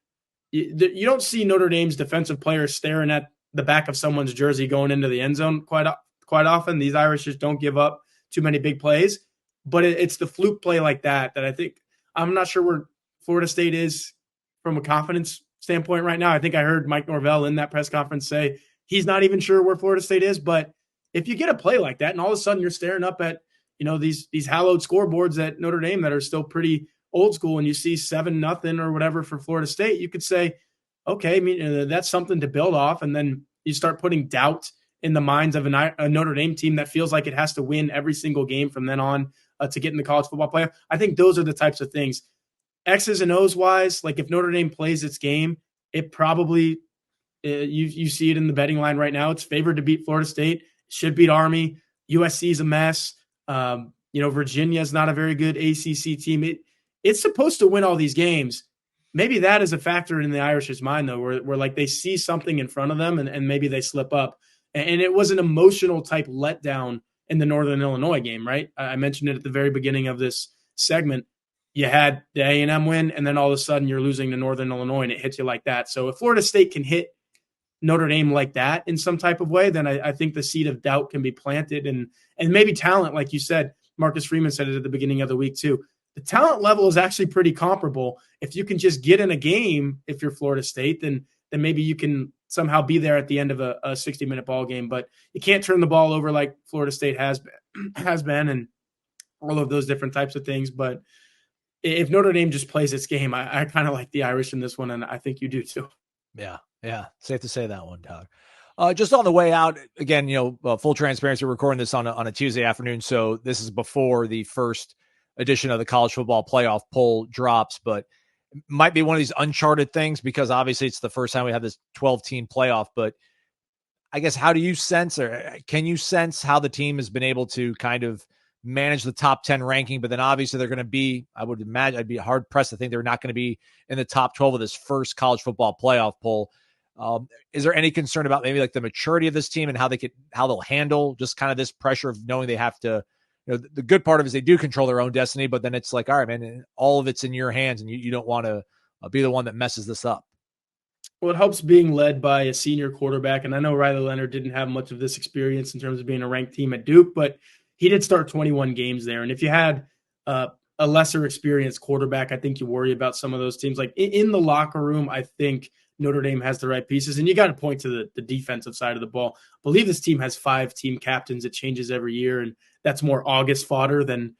Notre Dame's defensive players staring at the back of someone's jersey going into the end zone quite often. These Irish just don't give up too many big plays, but it's the fluke play like that I think, I'm not sure where Florida State is from a confidence standpoint right now. I think I heard Mike Norvell in that press conference say he's not even sure where Florida State is. But if you get a play like that and all of a sudden you're staring up at, these hallowed scoreboards at Notre Dame that are still pretty old school, and you see 7-0 or whatever for Florida State, you could say, okay, I mean, that's something to build off. And then you start putting doubt in the minds of a Notre Dame team that feels like it has to win every single game from then on to get in the college football playoff. I think those are the types of things. X's and O's wise, like if Notre Dame plays its game, it probably you see it in the betting line right now. It's favored to beat Florida State. Should beat Army. USC is a mess. Virginia is not a very good ACC team. It's supposed to win all these games. Maybe that is a factor in the Irish's mind, though, where like they see something in front of them and maybe they slip up. And it was an emotional type letdown in the Northern Illinois game, right? I mentioned it at the very beginning of this segment. You had the A&M win, and then all of a sudden you're losing to Northern Illinois, and it hits you like that. So if Florida State can hit Notre Dame like that in some type of way, then I think the seed of doubt can be planted. And maybe talent, like you said, Marcus Freeman said it at the beginning of the week too. The talent level is actually pretty comparable. If you can just get in a game, if you're Florida State, then maybe you can somehow be there at the end of a 60-minute ball game. But you can't turn the ball over like Florida State has been, and all of those different types of things. But if Notre Dame just plays its game, I kind of like the Irish in this one, and I think you do too. Yeah. Safe to say that one, Tyler. Just on the way out, again, full transparency, we're recording this on a Tuesday afternoon, so this is before the first edition of the college football playoff poll drops, but it might be one of these uncharted things because obviously it's the first time we have this 12-team playoff, but I guess how do you sense, or can you sense how the team has been able to kind of manage the top 10 ranking, but then obviously they're going to be, I would imagine, I'd be hard pressed to think they're not going to be in the top 12 of this first college football playoff poll. Is there any concern about maybe like the maturity of this team and how they'll handle just kind of this pressure of knowing they have to, the good part of it is they do control their own destiny, but then it's like, all right, man, all of it's in your hands and you don't want to be the one that messes this up. Well, it helps being led by a senior quarterback. And I know Riley Leonard didn't have much of this experience in terms of being a ranked team at Duke, but he did start 21 games there. And if you had a lesser experienced quarterback, I think you worry about some of those teams. Like in the locker room, I think Notre Dame has the right pieces. And you got to point to the defensive side of the ball. I believe this team has 5 team captains. It changes every year, and that's more August fodder than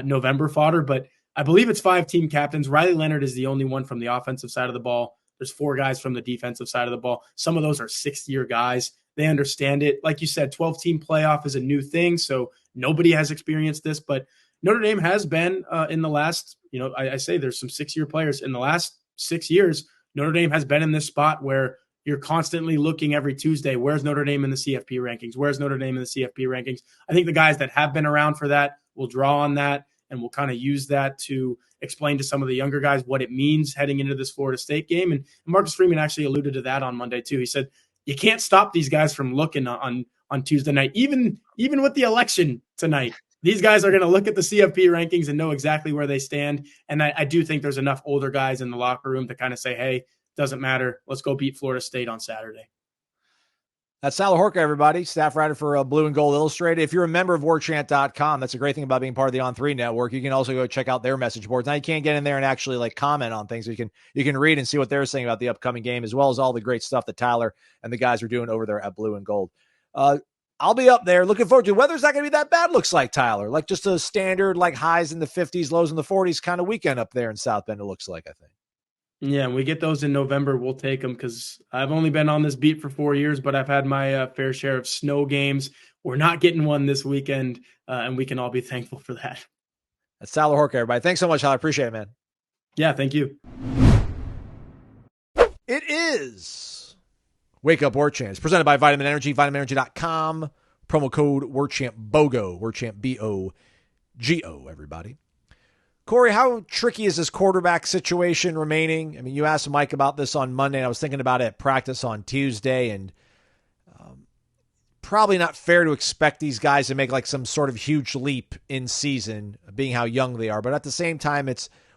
November fodder. But I believe it's 5 team captains. Riley Leonard is the only one from the offensive side of the ball. There's 4 guys from the defensive side of the ball. Some of those are 6th-year guys. They understand it. Like you said, 12-team playoff is a new thing, so nobody has experienced this. But Notre Dame has been in the last, I say there's some 6-year players. In the last 6 years, Notre Dame has been in this spot where you're constantly looking every Tuesday, where's Notre Dame in the CFP rankings? Where's Notre Dame in the CFP rankings? I think the guys that have been around for that will draw on that, and will kind of use that to explain to some of the younger guys what it means heading into this Florida State game. And Marcus Freeman actually alluded to that on Monday too. He said, you can't stop these guys from looking on Tuesday night, even with the election tonight. These guys are going to look at the CFP rankings and know exactly where they stand. And I do think there's enough older guys in the locker room to kind of say, hey, doesn't matter. Let's go beat Florida State on Saturday. That's Tyler Horka, everybody, staff writer for Blue and Gold Illustrated. If you're a member of warchant.com, that's a great thing about being part of the On3 network. You can also go check out their message boards. Now you can't get in there and actually like comment on things. You can read and see what they're saying about the upcoming game, as well as all the great stuff that Tyler and the guys are doing over there at Blue and Gold. I'll be up there looking forward to it. Weather's not going to be that bad, looks like, Tyler. Like just a standard, like highs in the 50s, lows in the 40s kind of weekend up there in South Bend, it looks like, I think. Yeah, we get those in November, we'll take them because I've only been on this beat for 4 years, but I've had my fair share of snow games. We're not getting one this weekend, and we can all be thankful for that. That's Tyler Horka, everybody. Thanks so much, Tyler. Appreciate it, man. Yeah, thank you. It is Wake Up Warchant. It's presented by Vitamin Energy, vitaminenergy.com. Promo code warchantbogo, warchant BOGO, everybody. Corey, how tricky is this quarterback situation remaining? I mean, you asked Mike about this on Monday, and I was thinking about it at practice on Tuesday, and probably not fair to expect these guys to make like some sort of huge leap in season, being how young they are. But at the same time,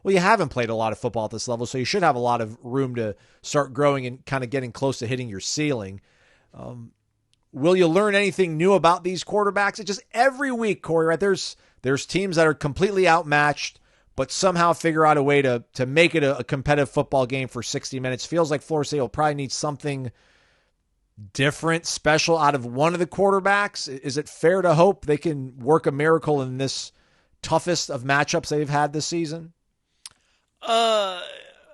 you haven't played a lot of football at this level, so you should have a lot of room to start growing and kind of getting close to hitting your ceiling. Will you learn anything new about these quarterbacks? It's just every week, Corey, right? There's teams that are completely outmatched, but somehow figure out a way to make it a competitive football game for 60 minutes. Feels like Florida State will probably need something different, special out of one of the quarterbacks. Is it fair to hope they can work a miracle in this toughest of matchups they've had this season?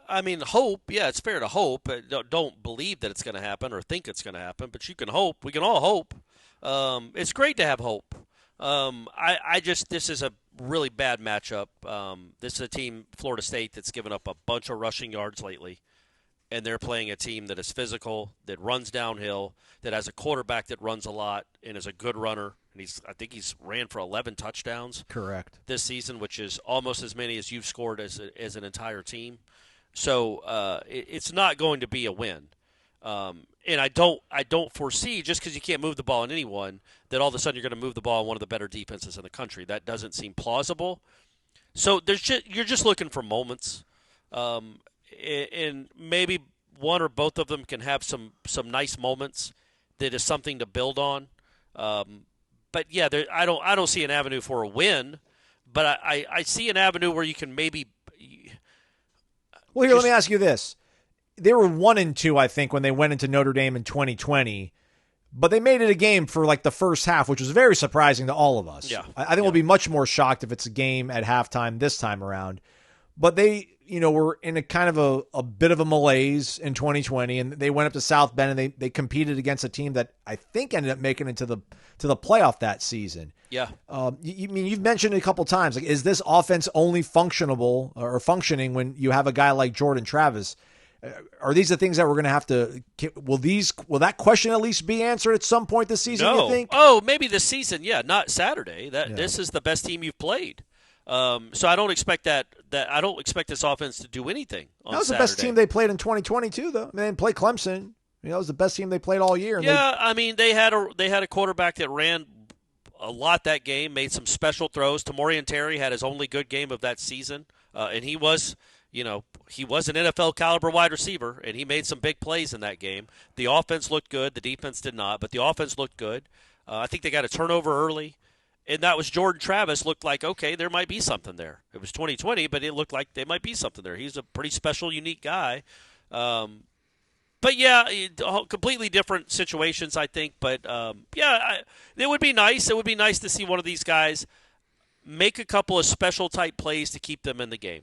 I mean, hope. Yeah, it's fair to hope. Don't believe that it's going to happen or think it's going to happen, but you can hope. We can all hope. It's great to have hope. This is a really bad matchup. This is a team, Florida State, that's given up a bunch of rushing yards lately, and they're playing a team that is physical, that runs downhill, that has a quarterback that runs a lot and is a good runner. And I think he's ran for 11 touchdowns. Correct. This season, which is almost as many as you've scored as an entire team. So it's not going to be a win. And I don't foresee, just because you can't move the ball on anyone, that all of a sudden you're going to move the ball on one of the better defenses in the country. That doesn't seem plausible. So you're just looking for moments, and maybe one or both of them can have some nice moments that is something to build on. But yeah, I don't see an avenue for a win, but I see an avenue where you can maybe. Well, here, let me ask you this. They were 1-2, I think, when they went into Notre Dame in 2020, but they made it a game for like the first half, which was very surprising to all of us. Yeah. I think we'll be much more shocked if it's a game at halftime this time around. But they, were in a kind of a bit of a malaise in 2020, and they went up to South Bend and they competed against a team that I think ended up making it to the playoff that season. Yeah. You've mentioned it a couple times. Like, is this offense only functioning when you have a guy like Jordan Travis? Are these the things that we're going to have to? Will that question at least be answered at some point this season? No. You think? Oh, maybe this season. Yeah, not Saturday. This is the best team you've played. So I don't expect that I don't expect this offense to do anything on That was Saturday. the best team they played in 2022, though. They didn't play Clemson. It was the best team they played all year. And they had a quarterback that ran a lot that game, made some special throws. Tamorrion Terry had his only good game of that season, and he was an NFL caliber wide receiver, and he made some big plays in that game. The offense looked good. The defense did not, but the offense looked good. I think they got a turnover early, and that was Jordan Travis. Looked like, okay, there might be something there. It was 2020, but it looked like there might be something there. He's a pretty special, unique guy. But, yeah, completely different situations, I think. But, it would be nice. It would be nice to see one of these guys make a couple of special-type plays to keep them in the game.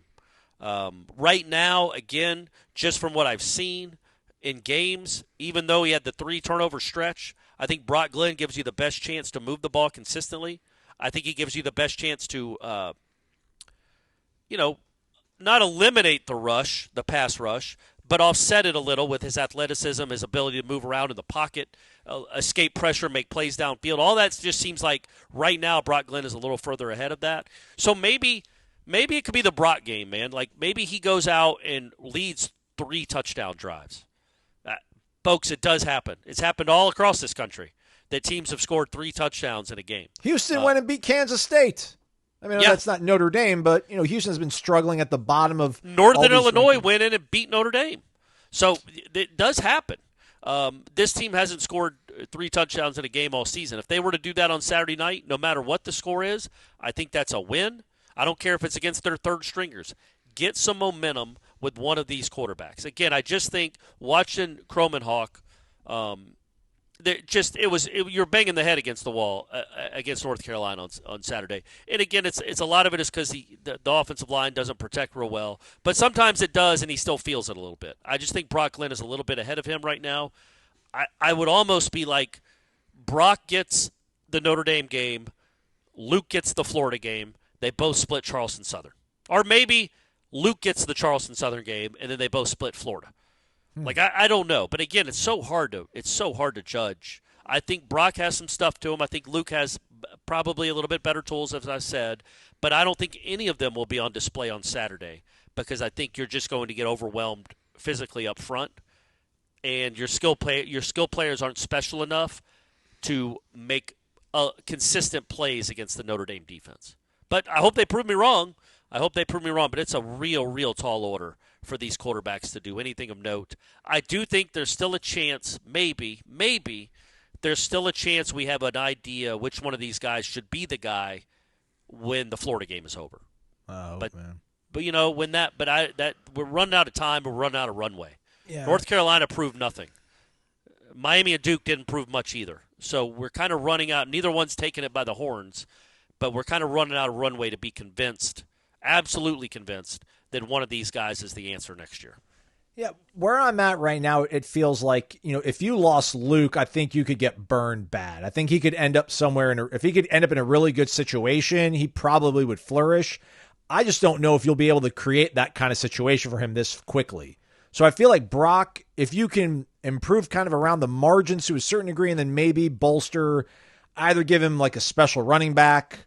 Right now, again, just from what I've seen in games, even though he had the 3-turnover stretch, I think Brock Glenn gives you the best chance to move the ball consistently. I think he gives you the best chance to, not eliminate the pass rush, but offset it a little with his athleticism, his ability to move around in the pocket, escape pressure, make plays downfield. All that just seems like right now Brock Glenn is a little further ahead of that. So maybe it could be the Brock game, man. Like, maybe he goes out and leads 3 touchdown drives. Folks, it does happen. It's happened all across this country that teams have scored 3 touchdowns in a game. Houston went and beat Kansas State. I mean, that's not Notre Dame, but Houston's been struggling at the bottom of Northern Illinois went in and beat Notre Dame. So it does happen. This team hasn't scored 3 touchdowns in a game all season. If they were to do that on Saturday night, no matter what the score is, I think that's a win. I don't care if it's against their third stringers. Get some momentum with one of these quarterbacks. Again, I just think watching Kromenhoek, you're banging the head against the wall against North Carolina on Saturday. And again, it's a lot of it is because the offensive line doesn't protect real well, but sometimes it does, and he still feels it a little bit. I just think Brock Glenn is a little bit ahead of him right now. I would almost be like Brock gets the Notre Dame game, Luke gets the Florida game. They both split Charleston Southern. Or maybe Luke gets the Charleston Southern game, and then they both split Florida. Like, I don't know. But, again, it's so hard to judge. I think Brock has some stuff to him. I think Luke has probably a little bit better tools, as I said. But I don't think any of them will be on display on Saturday because I think you're just going to get overwhelmed physically up front. And your skill players aren't special enough to make consistent plays against the Notre Dame defense. But I hope they prove me wrong. But it's a real tall order for these quarterbacks to do anything of note. I do think there's still a chance, maybe, there's still a chance we have an idea which one of these guys should be the guy when the Florida game is over. Man. But we're running out of time, we're running out of runway. Yeah. North Carolina proved nothing. Miami and Duke didn't prove much either. So we're kind of running out. Neither one's taking it by the horns. But we're kind of running out of runway to be convinced, absolutely convinced, that one of these guys is the answer next year. Yeah, where I'm at right now, it feels like, if you lost Luke, I think you could get burned bad. I think he could end up somewhere, if he could end up in a really good situation, he probably would flourish. I just don't know if you'll be able to create that kind of situation for him this quickly. So I feel like Brock, if you can improve kind of around the margins to a certain degree and then maybe bolster, either give him like a special running back,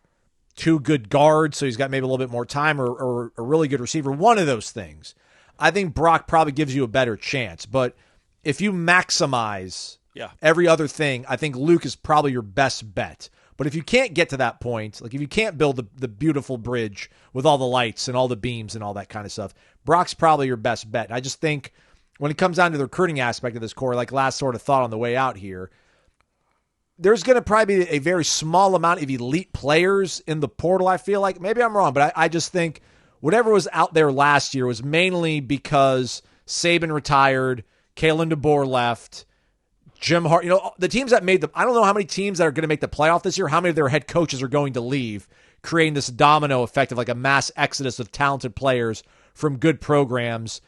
2 good guards, so he's got maybe a little bit more time, or a really good receiver, one of those things. I think Brock probably gives you a better chance. But if you maximize Yeah. every other thing, I think Luke is probably your best bet. But if you can't get to that point, like if you can't build the beautiful bridge with all the lights and all the beams and all that kind of stuff, Brock's probably your best bet. And I just think when it comes down to the recruiting aspect of this core, like last sort of thought on the way out here, there's going to probably be a very small amount of elite players in the portal, I feel like. Maybe I'm wrong, but I just think whatever was out there last year was mainly because Saban retired, Kalen DeBoer left, Jim Hart, the teams that made I don't know how many teams that are going to make the playoff this year, how many of their head coaches are going to leave, creating this domino effect of like a mass exodus of talented players from good programs.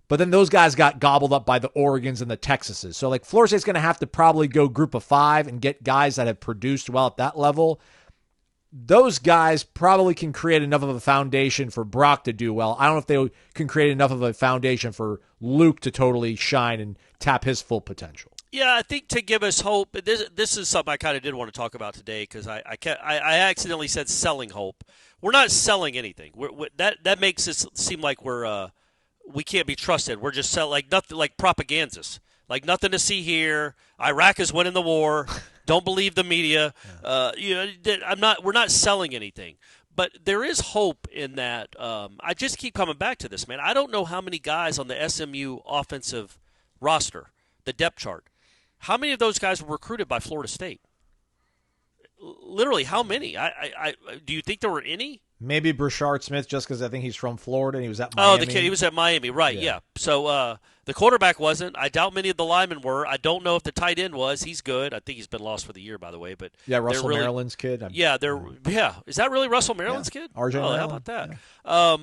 But then those guys got gobbled up by the Oregons and the Texases. So like Florida State's going to have to probably go group of 5 and get guys that have produced well at that level. Those guys probably can create enough of a foundation for Brock to do well. I don't know if they can create enough of a foundation for Luke to totally shine and tap his full potential. Yeah, I think to give us hope, this is something I kind of did want to talk about today because I accidentally said selling hope. We're not selling anything. That makes it seem like we can't be trusted. We're just selling like nothing, like propagandists, like nothing to see here. Iraq is winning the war. Don't believe the media. We're not selling anything. But there is hope in that. I just keep coming back to this, man. I don't know how many guys on the SMU offensive roster, the depth chart, how many of those guys were recruited by Florida State? Literally, how many? I do you think there were any? Maybe Brashard Smith, just because I think he's from Florida and he was at Miami. Oh, the kid, he was at Miami, right? Yeah. So the quarterback wasn't. I doubt many of the linemen were. I don't know if the tight end was. He's good. I think he's been lost for the year, by the way. But yeah, Russell Maryland's kid. Yeah. Is that really Russell Maryland's kid? RJ Maryland. How about that? Yeah.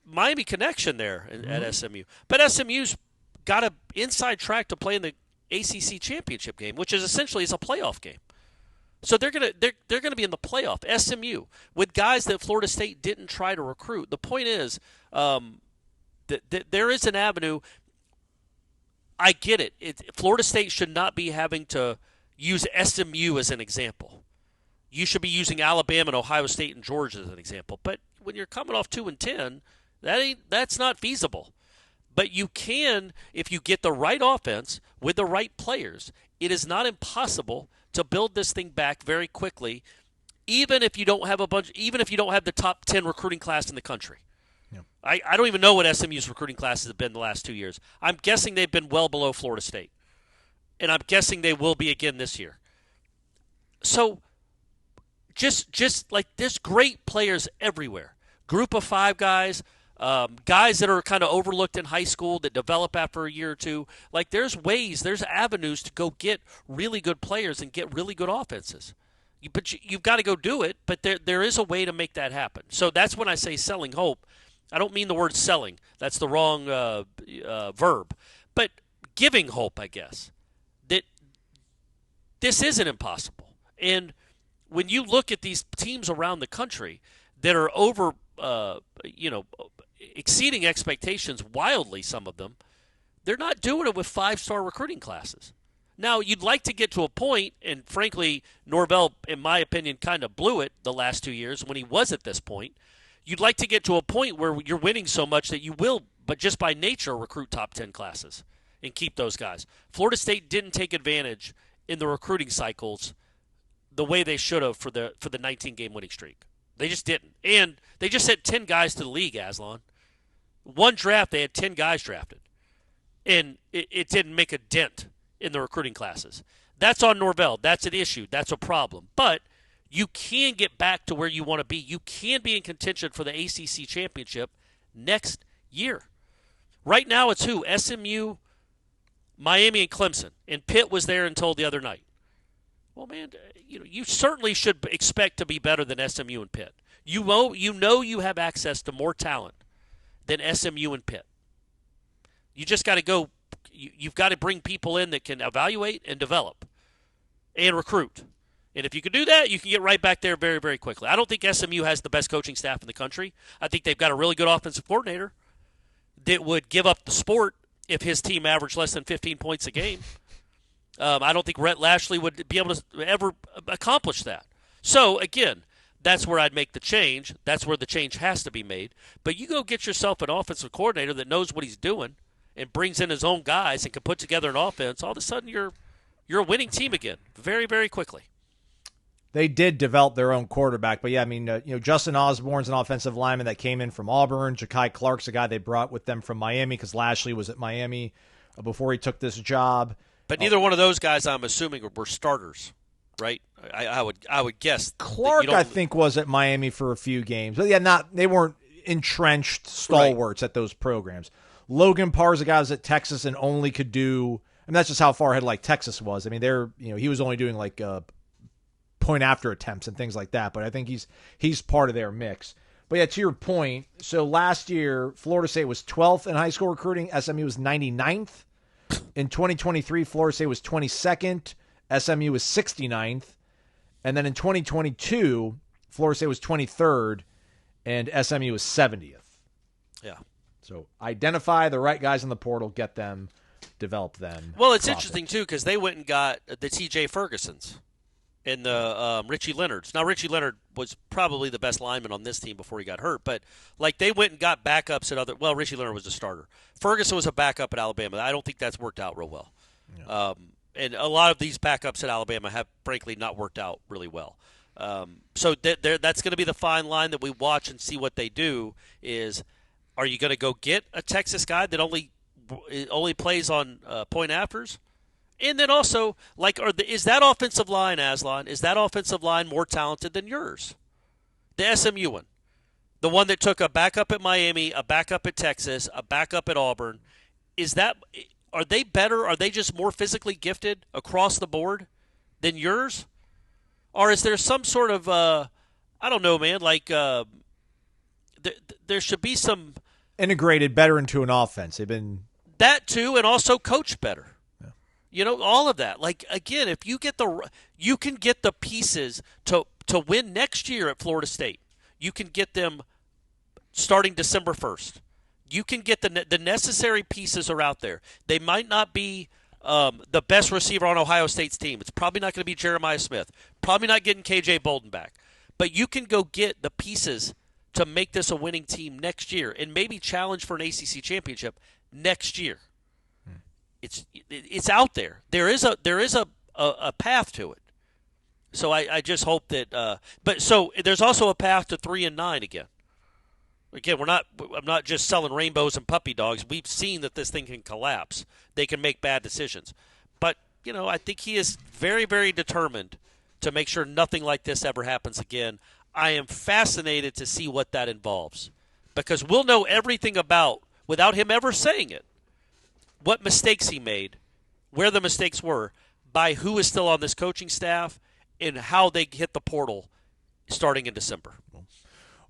Miami connection there at SMU, but SMU's got an inside track to play in the ACC championship game, which is essentially a playoff game. So they're gonna be in the playoff. SMU with guys that Florida State didn't try to recruit. The point is that there is an avenue. I get it. Florida State should not be having to use SMU as an example. You should be using Alabama and Ohio State and Georgia as an example. But when you're coming off 2-10, that's not feasible. But you can, if you get the right offense with the right players, it is not impossible to build this thing back very quickly, even if you don't have the top 10 recruiting class in the country. Yeah. I don't even know what SMU's recruiting classes have been the last 2 years. I'm guessing they've been well below Florida State. And I'm guessing they will be again this year. So just like there's great players everywhere. Group of 5 guys, guys that are kind of overlooked in high school that develop after a year or two. Like there's avenues to go get really good players and get really good offenses. But you've got to go do it, but there is a way to make that happen. So that's when I say selling hope. I don't mean the word selling. That's the wrong verb. But giving hope, I guess, that this isn't impossible. And when you look at these teams around the country that are exceeding expectations wildly, some of them, they're not doing it with 5-star recruiting classes. Now, you'd like to get to a point, and frankly, Norvell, in my opinion, kind of blew it the last 2 years when he was at this point. You'd like to get to a point where you're winning so much that you will, but just by nature, recruit top 10 classes and keep those guys. Florida State didn't take advantage in the recruiting cycles the way they should have for the 19-game winning streak. They just didn't. And they just sent 10 guys to the league, Aslan. One draft, they had 10 guys drafted. And it didn't make a dent in the recruiting classes. That's on Norvell. That's an issue. That's a problem. But you can get back to where you want to be. You can be in contention for the ACC championship next year. Right now it's who? SMU, Miami, and Clemson. And Pitt was there until the other night. Well, man, you certainly should expect to be better than SMU and Pitt. You know you have access to more talent than SMU and Pitt. You just got to go. You've got to bring people in that can evaluate and develop and recruit. And if you can do that, you can get right back there very, very quickly. I don't think SMU has the best coaching staff in the country. I think they've got a really good offensive coordinator that would give up the sport if his team averaged less than 15 points a game. I don't think Rhett Lashley would be able to ever accomplish that. So, again, that's where I'd make the change. That's where the change has to be made. But you go get yourself an offensive coordinator that knows what he's doing and brings in his own guys and can put together an offense, all of a sudden you're a winning team again very, very quickly. They did develop their own quarterback, but yeah, I mean, Justin Osborne's an offensive lineman that came in from Auburn. Ja'Kai Clark's a guy they brought with them from Miami because Lashley was at Miami before he took this job. But neither one of those guys, I'm assuming, were starters, right? I would guess. Clark, I think, was at Miami for a few games, but yeah, they weren't entrenched stalwarts at those programs. Logan Parr's a guy who was at Texas and only could do. I mean, that's just how far ahead like Texas was. I mean, he was only doing like point after attempts and things like that, but I think he's part of their mix. But yeah, to your point, so last year Florida State was 12th in high school recruiting, SMU was 99th. In 2023, Florida State was 22nd, SMU was 69th, and then in 2022, Florida State was 23rd, and SMU was 70th. Yeah. So identify the right guys in the portal, get them, develop them. Well, it's interesting too because they went and got the T.J. Fergusons and the Richie Leonards. Now, Richie Leonard was probably the best lineman on this team before he got hurt, but like they went and got backups at other. Well, Richie Leonard was a starter. Ferguson was a backup at Alabama. I don't think that's worked out real well. Yeah. And a lot of these backups at Alabama have, frankly, not worked out really well. So that's going to be the fine line that we watch and see what they do. Is are you going to go get a Texas guy that only plays on point afters? And then also, is that offensive line, Aslan, is that offensive line more talented than yours? The SMU one. The one that took a backup at Miami, a backup at Texas, a backup at Auburn. Are they better? Are they just more physically gifted across the board than yours? Or is there some sort of, I don't know, man, there should be some. Integrated better into an offense. They've been. That too, and also coached better. All of that. Again, if you can get the pieces to win next year at Florida State. You can get them starting December 1st. You can get the necessary pieces are out there. They might not be the best receiver on Ohio State's team. It's probably not going to be Jeremiah Smith. Probably not getting K.J. Bolden back. But you can go get the pieces to make this a winning team next year and maybe challenge for an ACC championship next year. It's out there. There is a path to it. So I just hope that. But so there's also a path to 3-9 again. Again, I'm not just selling rainbows and puppy dogs. We've seen that this thing can collapse. They can make bad decisions. But I think he is very, very determined to make sure nothing like this ever happens again. I am fascinated to see what that involves because we'll know everything without him ever saying it. What mistakes he made, where the mistakes were, by who is still on this coaching staff, and how they hit the portal starting in December.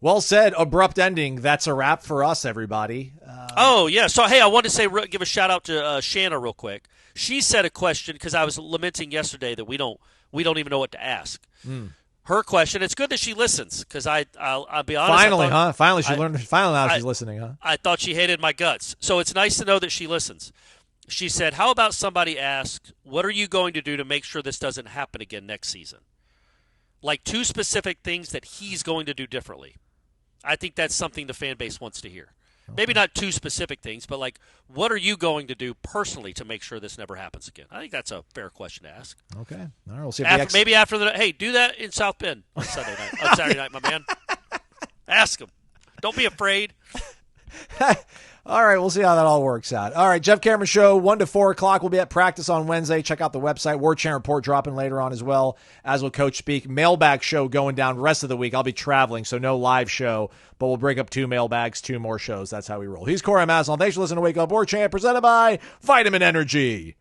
Well said. Abrupt ending. That's a wrap for us, everybody. Oh, yeah. So, hey, I wanted to give a shout-out to Shanna real quick. She said a question because I was lamenting yesterday that we don't even know what to ask. Her question, it's good that she listens because I'll be honest. Finally, Finally, she learned. Finally, now she's listening, huh? I thought she hated my guts. So it's nice to know that she listens. She said, how about somebody asks, what are you going to do to make sure this doesn't happen again next season? Like 2 specific things that he's going to do differently. I think that's something the fan base wants to hear. Okay. Maybe not 2 specific things, but what are you going to do personally to make sure this never happens again? I think that's a fair question to ask. Okay. All right, we'll see if maybe after hey, do that in South Bend on Saturday night, my man. Ask him. Don't be afraid. All right, we'll see how that all works out. All right, Jeff Cameron Show, 1 to 4 o'clock. We'll be at practice on Wednesday. Check out the website. Warchant Report dropping later on as well, as will Coach Speak. Mailbag show going down rest of the week. I'll be traveling, so no live show, but we'll break up 2 mailbags, 2 more shows. That's how we roll. He's Corey Maslon. Thanks for listening to Wake Up Warchant, presented by Vitamin Energy.